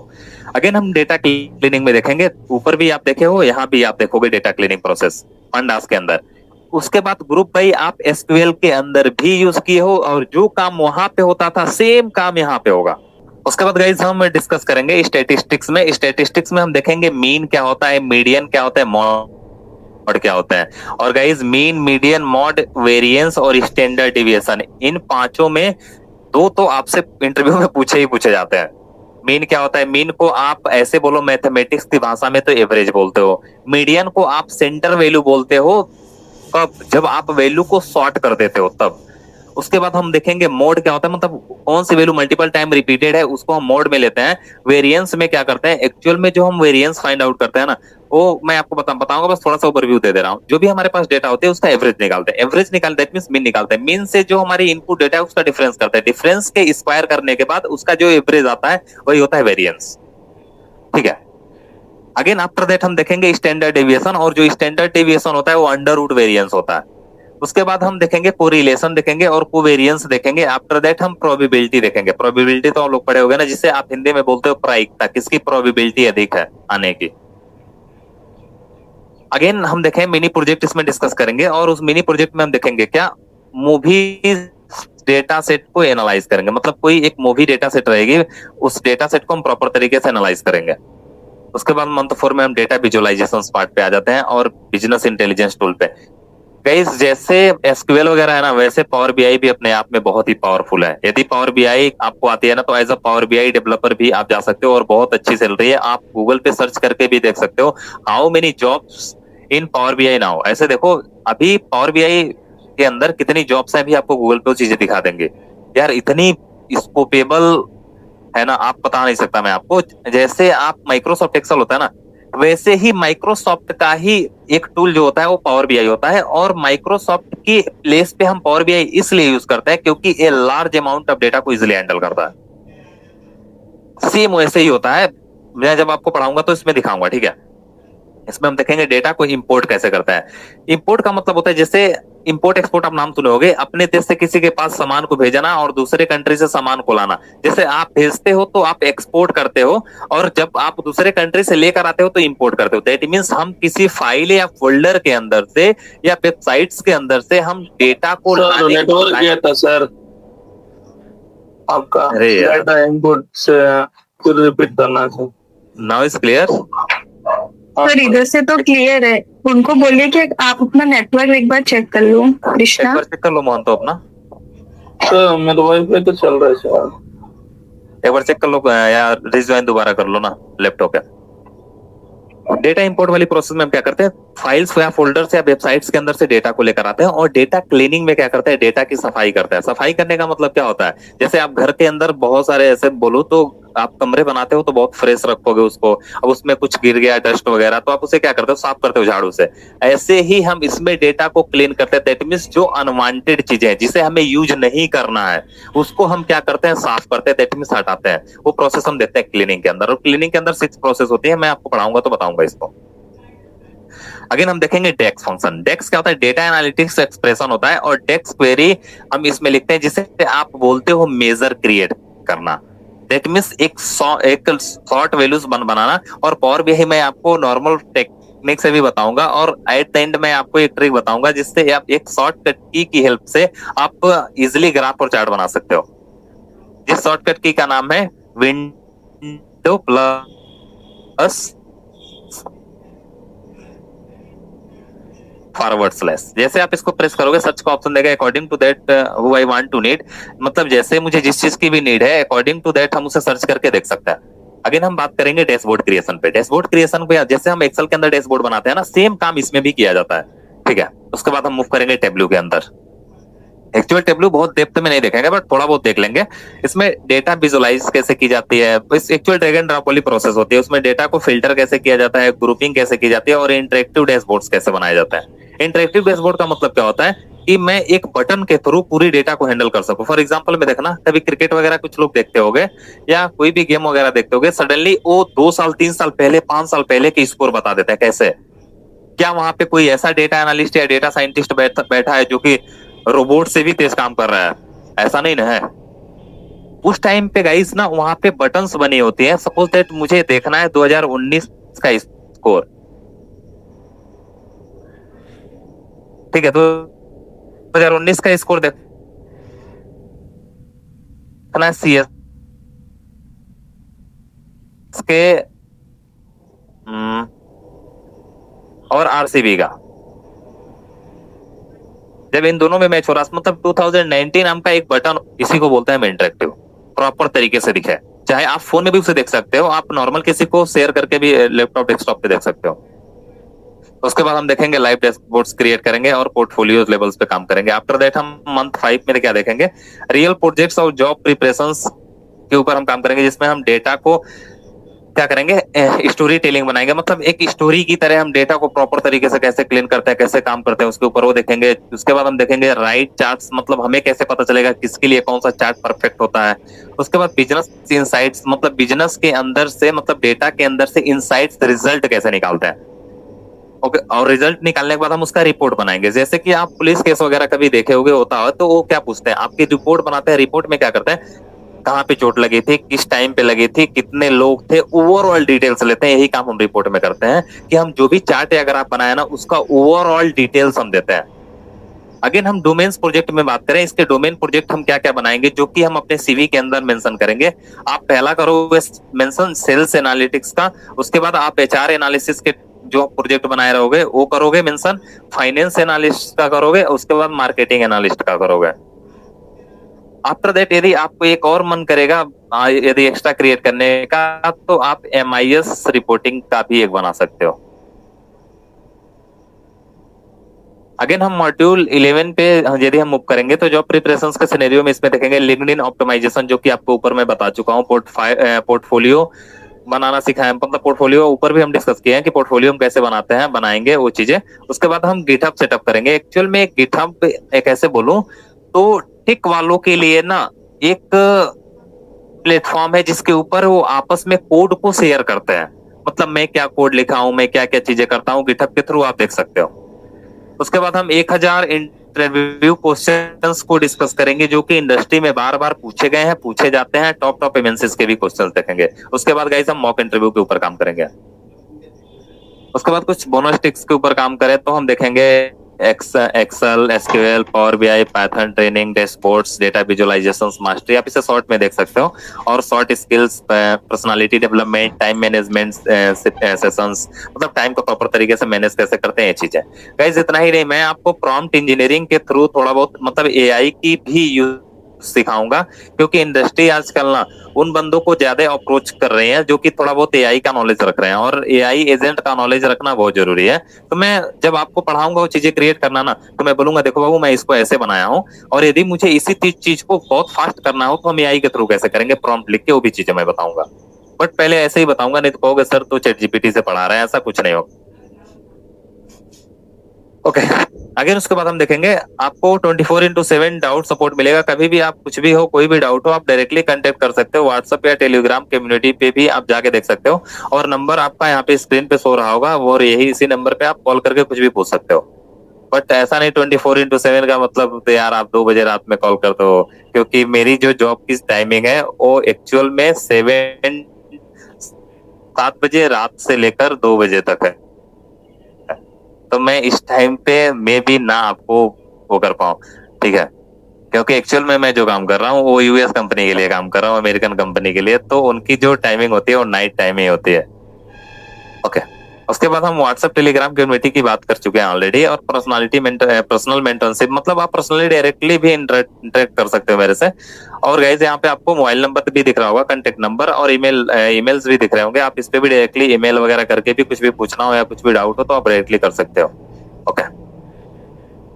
अगेन हम डेटा क्लीनिंग में देखेंगे। ऊपर भी आप देखे हो, यहाँ भी आप देखोगे डेटा क्लीनिंग प्रोसेस पांडास के अंदर। उसके बाद ग्रुप भाई आप एसक्यूएल के अंदर भी यूज किए हो, और जो काम वहां पे होता था सेम काम यहाँ पे होगा। उसके बाद गाइस हम डिस्कस करेंगे स्टैटिस्टिक्स में। स्टैटिस्टिक्स में हम देखेंगे मीन क्या होता है, मीडियन क्या होता है, मॉड क्या होता है। और guys mean, median, mod, variance और स्टैंडर्ड डिविएशन, इन पांचों में दो तो आपसे इंटरव्यू में पूछे जाते हैं। मीन क्या होता है? मीन को आप ऐसे बोलो मैथमेटिक्स की भाषा में तो एवरेज बोलते हो। मीडियन को आप सेंटर वैल्यू बोलते हो कब? जब आप वैल्यू को सॉर्ट कर देते हो तब। उसके बाद हम देखेंगे मोड क्या होता है, मतलब कौन सी वैल्यू मल्टीपल टाइम रिपीटेड है उसको हम मोड में लेते हैं। वेरिएंस में क्या करते हैं? एक्चुअल में जो हम वेरिएंस फाइंड आउट करते हैं ना, वो मैं आपको बताऊंगा, बस थोड़ा सा ओवरव्यू दे दे रहा हूँ। जो भी हमारे पास डेटा होते हैं उसका एवरेज निकालते हैं। एवरेज निकालते हैं मीन मीन निकालते हैं। मीन से जो हमारी इनपुट डेटा है उसका डिफरेंस करते हैं। डिफरेंस के स्क्वायर करने के बाद उसका जो एवरेज आता है वही होता है वेरिएंस। ठीक है, अगेन आफ्टर दैट हम देखेंगे स्टैंडर्ड डेविएशन, और जो स्टैंडर्ड डेविएशन होता है वो अंडर रूट वेरिएंस होता है। उसके बाद हम देखेंगे कोरिलेशन देखेंगे और कोवेरिएंस देखेंगे। आफ्टर दैट हम प्रोबेबिलिटी देखेंगे। प्रोबेबिलिटी तो हम लोग पढ़े होंगे ना, जिसे आप हिंदी में बोलते हो प्रायिकता, किसकी प्रोबेबिलिटी अधिक है आने की। अगेन हम देखें मिनी प्रोजेक्ट, इसमें डिस्कस करेंगे, और उस मिनी प्रोजेक्ट में हम देखेंगे क्या, मूवी डेटा सेट को एनालाइज करेंगे। मतलब कोई एक मूवी डेटा सेट रहेगी, उस डेटा सेट को हम प्रॉपर तरीके से एनालाइज करेंगे। उसके बाद मंथ 4 में हम डेटा विजुअलाइजेशन पार्ट पे आ जाते हैं और बिजनेस इंटेलिजेंस टूल पे। गाइस जैसे एसक्यूएल वगैरह है ना, वैसे पावर बीआई भी अपने आप में बहुत ही पावरफुल है। यदि पावर बीआई आपको आती है ना, तो as a Power BI developer भी आप जा सकते हो, और बहुत अच्छी सैलरी है। आप गूगल पे सर्च करके भी देख सकते हो how many jobs in power BI now. ऐसे देखो अभी पावर बीआई के अंदर कितनी जॉब्स हैं, अभी आपको गूगल पे वो चीजें दिखा देंगे यार, इतनी स्कोपेबल है ना, आप बता नहीं सकता मैं आपको। जैसे आप माइक्रोसॉफ्ट एक्सेल होता है ना, वैसे ही माइक्रोसॉफ्ट का ही एक टूल जो होता है वो पावर बीआई होता है, और माइक्रोसॉफ्ट की प्लेस पे हम पावर बीआई इसलिए यूज करते हैं क्योंकि ये लार्ज अमाउंट ऑफ डेटा को इजिली हैंडल करता है। सेम वैसे ही होता है, मैं जब आपको पढ़ाऊंगा तो इसमें दिखाऊंगा, ठीक है। इसमें हम देखेंगे डेटा को इंपोर्ट कैसे करता है। इंपोर्ट का मतलब होता है जैसे इंपोर्ट एक्सपोर्ट आप नाम सुने होगे, अपने देश से किसी के पास सामान को भेजना और दूसरे कंट्री से सामान को लाना। जैसे आप भेजते हो तो आप एक्सपोर्ट करते हो, और जब आप दूसरे कंट्री से लेकर आते हो तो इंपोर्ट करते हो। दैट मीन्स हम किसी फाइल या फोल्डर के अंदर से या वेबसाइट्स के अंदर से हम डेटा को सर नेटवर्क गया था सर आपका। अरे यार। डाटा इनपुट से फिर रिपीट करना sir. Now is clear. Sir इधर से तो क्लियर है, उनको बोलिए कि आप अपना नेटवर्क एक बार चेक कर लो। एक कृष्णा बार चेक कर लो मोहन तो अपना, सर मेरा वाईफाई तो चल रहा है सर। एक बार चेक कर लो यार, रिज्वाइन दोबारा कर लो ना लैपटॉप पे। डेटा इंपोर्ट वाली प्रोसेस में हम क्या करते हैं, फाइल्स या फोल्डर्स या वेबसाइट्स के अंदर से डेटा को लेकर आते हैं, और डेटा क्लीनिंग में क्या करते हैं, डेटा की सफाई करते हैं। सफाई करने का मतलब क्या होता है, जैसे आप घर के अंदर बहुत सारे ऐसे बोलो तो आप कमरे बनाते हो तो बहुत फ्रेश रखोगे उसको, अब उसमें कुछ गिर गया डस्ट वगैरह तो आप उसे क्या करते हो, साफ करते हो झाड़ू से। ऐसे ही हम इसमें डेटा को क्लीन करते हैं। दैट मीन्स जो अनवांटेड चीजें जिसे हमें यूज नहीं करना है उसको हम क्या करते हैं, साफ करते हैं। दैट मीन्स हटाते हैं। वो प्रोसेस हम देखते हैं क्लीनिंग के अंदर, और क्लीनिंग के अंदर 6 प्रोसेस होती है। मैं आपको पढ़ाऊंगा तो बताऊंगा इसको। अगेन हम देखेंगे डेक्स फंक्शन। डेक्स क्या होता है, डेटा एनालिटिक्स एक्सप्रेशन होता है, और डेक्स क्वेरी हम इसमें लिखते हैं जिसे आप बोलते हो मेजर क्रिएट करना। दैट मीन्स एक शॉर्ट वैल्यूज बनाना। और पावर बीआई मैं आपको नॉर्मल टेक्निक से भी बताऊंगा, और एट द एंड में आपको एक ट्रिक बताऊंगा जिससे आप एक शॉर्टकट की हेल्प से आप इजिली ग्राफ और चार्ट बना सकते हो। जिस शॉर्टकट की का नाम है विंडो प्लस फॉरवर्ड स्लैश। जैसे आप इसको प्रेस करोगे सर्च का ऑप्शन देगा, according to that who I want to need, मतलब जैसे मुझे जिस चीज की भी नीड है अकॉर्डिंग टू दैट हम उसे सर्च करके देख सकते हैं। अगेन हम बात करेंगे डैशबोर्ड क्रिएशन पे। डैशबोर्ड क्रिएशन पे जैसे हम एक्सेल के अंदर डैशबोर्ड बनाते हैं ना, सेम काम इसमें भी किया जाता है, ठीक है। उसके बाद हम मूव करेंगे टेब्लू के अंदर। एक्चुअल टेब्लू बहुत डेप्थ में नहीं देखेंगे बट थोड़ा बहुत देख लेंगे। इसमें डेटा विजुअलाइज कैसे की जाती है, इस एक्चुअल ड्रैग एंड ड्रॉप वाली प्रोसेस होती है। उसमें डेटा को फिल्टर कैसे किया जाता है, ग्रुपिंग कैसे की जाती है, और इंटरेक्टिव डैशबोर्ड्स कैसे बनाए जाते हैं। इंटरेक्टिव डैशबोर्ड का मतलब क्या होता है कि मैं एक बटन के थ्रू पूरी डेटा को हैंडल कर सकूं। फॉर एग्जांपल में देखना, कभी क्रिकेट वगैरह कुछ लोग देखते होंगे या कोई भी गेम वगैरह देखते होंगे, सडनली वो 2 साल 3 साल पहले 5 साल पहले के स्कोर बता देते हैं। कैसे? क्या वहां पे कोई ऐसा डेटा एनालिस्ट या डेटा साइंटिस्ट बैठा है जो कि रोबोट से भी तेज काम कर रहा है? ऐसा नहीं ना है। उस टाइम पे गाइस ना वहां पे बटन्स बनी होती है। सपोज दैट मुझे देखना है 2019 का स्कोर, ठीक है, तो 2019 का स्कोर देखना है सीएस के और आरसीबी का। जब इन दोनों में मैच हो रहा, मतलब 2019 नाम का एक बटन, इसी को बोलते हैं इंटरेक्टिव, प्रॉपर तरीके से दिखे। चाहे आप फोन में भी उसे देख सकते हो, आप नॉर्मल किसी को शेयर करके भी लैपटॉप डेस्कटॉप पे देख सकते हो। उसके बाद हम देखेंगे लाइव डैशबोर्ड्स क्रिएट करेंगे और पोर्टफोलियो लेवल्स पे काम करेंगे। आफ्टर दैट हम मंथ 5 में क्या देखेंगे, रियल प्रोजेक्ट्स और जॉब प्रिपरेशंस के ऊपर हम काम करेंगे, जिसमें हम डेटा को क्या करेंगे, स्टोरी टेलिंग बनाएंगे। मतलब एक स्टोरी की तरह हम डेटा को प्रॉपर तरीके से कैसे क्लीन करते हैं, कैसे काम करते हैं, उसके ऊपर वो देखेंगे। उसके बाद हम देखेंगे राइट चार्ट्स, मतलब हमें कैसे पता चलेगा किसके लिए कौन सा चार्ट परफेक्ट होता है। उसके बाद बिजनेस इनसाइट्स, मतलब बिजनेस के अंदर से, मतलब डेटा के अंदर से इनसाइट्स रिजल्ट कैसे निकालते हैं। ओके, और रिजल्ट निकालने के बाद हम उसका रिपोर्ट बनाएंगे। जैसे कि आप पुलिस केस वगैरह कभी देखे होंगे होता है, तो वो क्या पूछते हैं, आपकी रिपोर्ट बनाते हैं। रिपोर्ट में क्या करते हैं, कहाँ पे चोट लगी थी, किस टाइम पे लगी थी, कितने लोग थे, ओवरऑल डिटेल्स लेते हैं। यही काम हम रिपोर्ट में करते हैं कि हम जो भी चार्ट अगर आप बनाए ना, उसका ओवरऑल डिटेल्स हम देते हैं। अगेन हम डोमेन्स प्रोजेक्ट में बात करें, इसके डोमेन प्रोजेक्ट हम क्या क्या बनाएंगे जो कि हम अपने सीवी के अंदर मेंशन करेंगे। आप पहला करोगे मेंशन सेल्स एनालिटिक्स का, उसके बाद आप एचआर एनालिसिस के जो प्रोजेक्ट बनाए रहोगे वो करोगे मेंशन, फाइनेंस एनालिस्ट का करोगे, उसके बाद मार्केटिंग एनालिस्ट का करोगे। आफ्टर दैट यदि आपको एक और मन करेगा यदि एक्स्ट्रा क्रिएट करने का, तो आप MIS रिपोर्टिंग का भी एक बना सकते हो। अगेन हम मॉड्यूल 11 पे यदि हम मूव करेंगे तो जॉब प्रिपरेशंस के सिनेरियो में इसमें देखेंगे लिंक्डइन ऑप्टिमाइजेशन, जो कि आपको ऊपर मैं बता चुका हूँ। पोर्टफोलियो बनाना सिखाया, मतलब पोर्टफोलियो ऊपर भी हम डिस्कस किए हैं कि पोर्टफोलियो हम कैसे बनाते हैं, बनाएंगे वो चीजें। उसके बाद हम गिटहब सेटअप करेंगे। एक्चुअल में गिटहब एक ऐसे बोलूं तो टेक वालों के लिए ना एक प्लेटफॉर्म है जिसके ऊपर वो आपस में कोड को शेयर करते हैं। मतलब मैं क्या कोड लिखा हूं, मैं क्या क्या चीजें करता हूँ, गिटहब के थ्रू आप देख सकते हो। उसके बाद हम 1000 इंटरव्यू क्वेश्चंस को डिस्कस करेंगे जो कि इंडस्ट्री में बार बार पूछे गए हैं, पूछे जाते हैं। टॉप एमएनसीज के भी क्वेश्चंस देखेंगे। उसके बाद गाइस हम मॉक इंटरव्यू के ऊपर काम करेंगे। उसके बाद कुछ बोनस टिक्स के ऊपर काम करें तो हम देखेंगे Excel, SQL, Power BI, Python training, dashboards, data visualizations mastery, आप इसे शॉर्ट में देख सकते हो। और short skills, personality development, time management sessions, मतलब टाइम को प्रॉपर तरीके से मैनेज कैसे करते हैं, ये चीजें। गाइस इतना ही नहीं, मैं आपको प्रॉम्प्ट इंजीनियरिंग के थ्रू थोड़ा बहुत मतलब एआई की भी यूज सिखाऊंगा, क्योंकि इंडस्ट्री आजकल ना उन बंदों को ज्यादा अप्रोच कर रहे हैं जो कि थोड़ा बहुत एआई का नॉलेज रख रहे हैं, और एआई एजेंट का नॉलेज रखना बहुत जरूरी है। तो मैं जब आपको पढ़ाऊंगा वो चीजें क्रिएट करना ना, तो मैं बोलूंगा देखो बाबू मैं इसको ऐसे बनाया हूँ, और यदि मुझे इसी चीज को बहुत फास्ट करना हो तो हम एआई के थ्रू कैसे करेंगे, प्रॉम्प्ट लिख के वो भी चीजें मैं बताऊंगा। बट पहले ऐसे ही बताऊंगा, नहीं तो कहोगे सर तो चैट जीपीटी से पढ़ा रहा है, ऐसा कुछ नहीं होगा। ओके, अगेन उसके बाद हम देखेंगे आपको 24/7 डाउट सपोर्ट मिलेगा। कभी भी आप कुछ भी हो, कोई भी डाउट हो, आप डायरेक्टली कांटेक्ट कर सकते हो। व्हाट्सएप या टेलीग्राम कम्युनिटी पे भी आप जाके देख सकते हो, और नंबर आपका यहाँ पे स्क्रीन पे शो रहा होगा, और यही इसी नंबर पे आप कॉल करके कुछ भी पूछ सकते हो। बट ऐसा नहीं 24/7 का मतलब तो यार आप 2 बजे रात में कॉल करते हो, क्योंकि मेरी जो जॉब की टाइमिंग है वो एक्चुअल में 7 बजे रात से लेकर 2 बजे तक है। तो मैं इस टाइम पे मे भी ना आपको वो कर पाऊँ, ठीक है, क्योंकि एक्चुअल में मैं जो काम कर रहा हूँ वो यूएस कंपनी के लिए काम कर रहा हूँ, अमेरिकन कंपनी के लिए। तो उनकी जो टाइमिंग होती है वो नाइट टाइमिंग होती है। ओके, उसके बाद हम व्हाट्सएप टेलीग्राम कम्युनिटी की बात कर चुके हैं ऑलरेडी। और पर्सनल मेंटरशिप, मतलब आप पर्सनली डायरेक्टली भी इंटरेक्ट कर सकते हो मेरे से। और गाइस यहाँ पे आपको मोबाइल नंबर भी दिख रहा होगा, कांटेक्ट नंबर, और ईमेल्स भी दिख रहे होंगे। आप इस पे भी डायरेक्टली ईमेल वगैरह करके भी कुछ भी पूछना हो या कुछ भी डाउट हो तो आप डायरेक्टली कर सकते हो। ओके,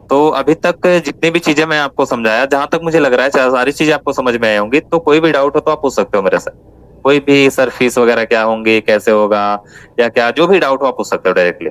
तो अभी तक जितनी भी चीजें मैं आपको समझाया, जहां तक मुझे लग रहा है सारी चीजें आपको समझ में आई होंगी। तो कोई भी डाउट हो तो आप पूछ सकते हो मेरे से, कोई भी। सर फीस वगैरह क्या होंगी, कैसे होगा, या क्या जो भी डाउट हो आप पूछ सकते हो डायरेक्टली।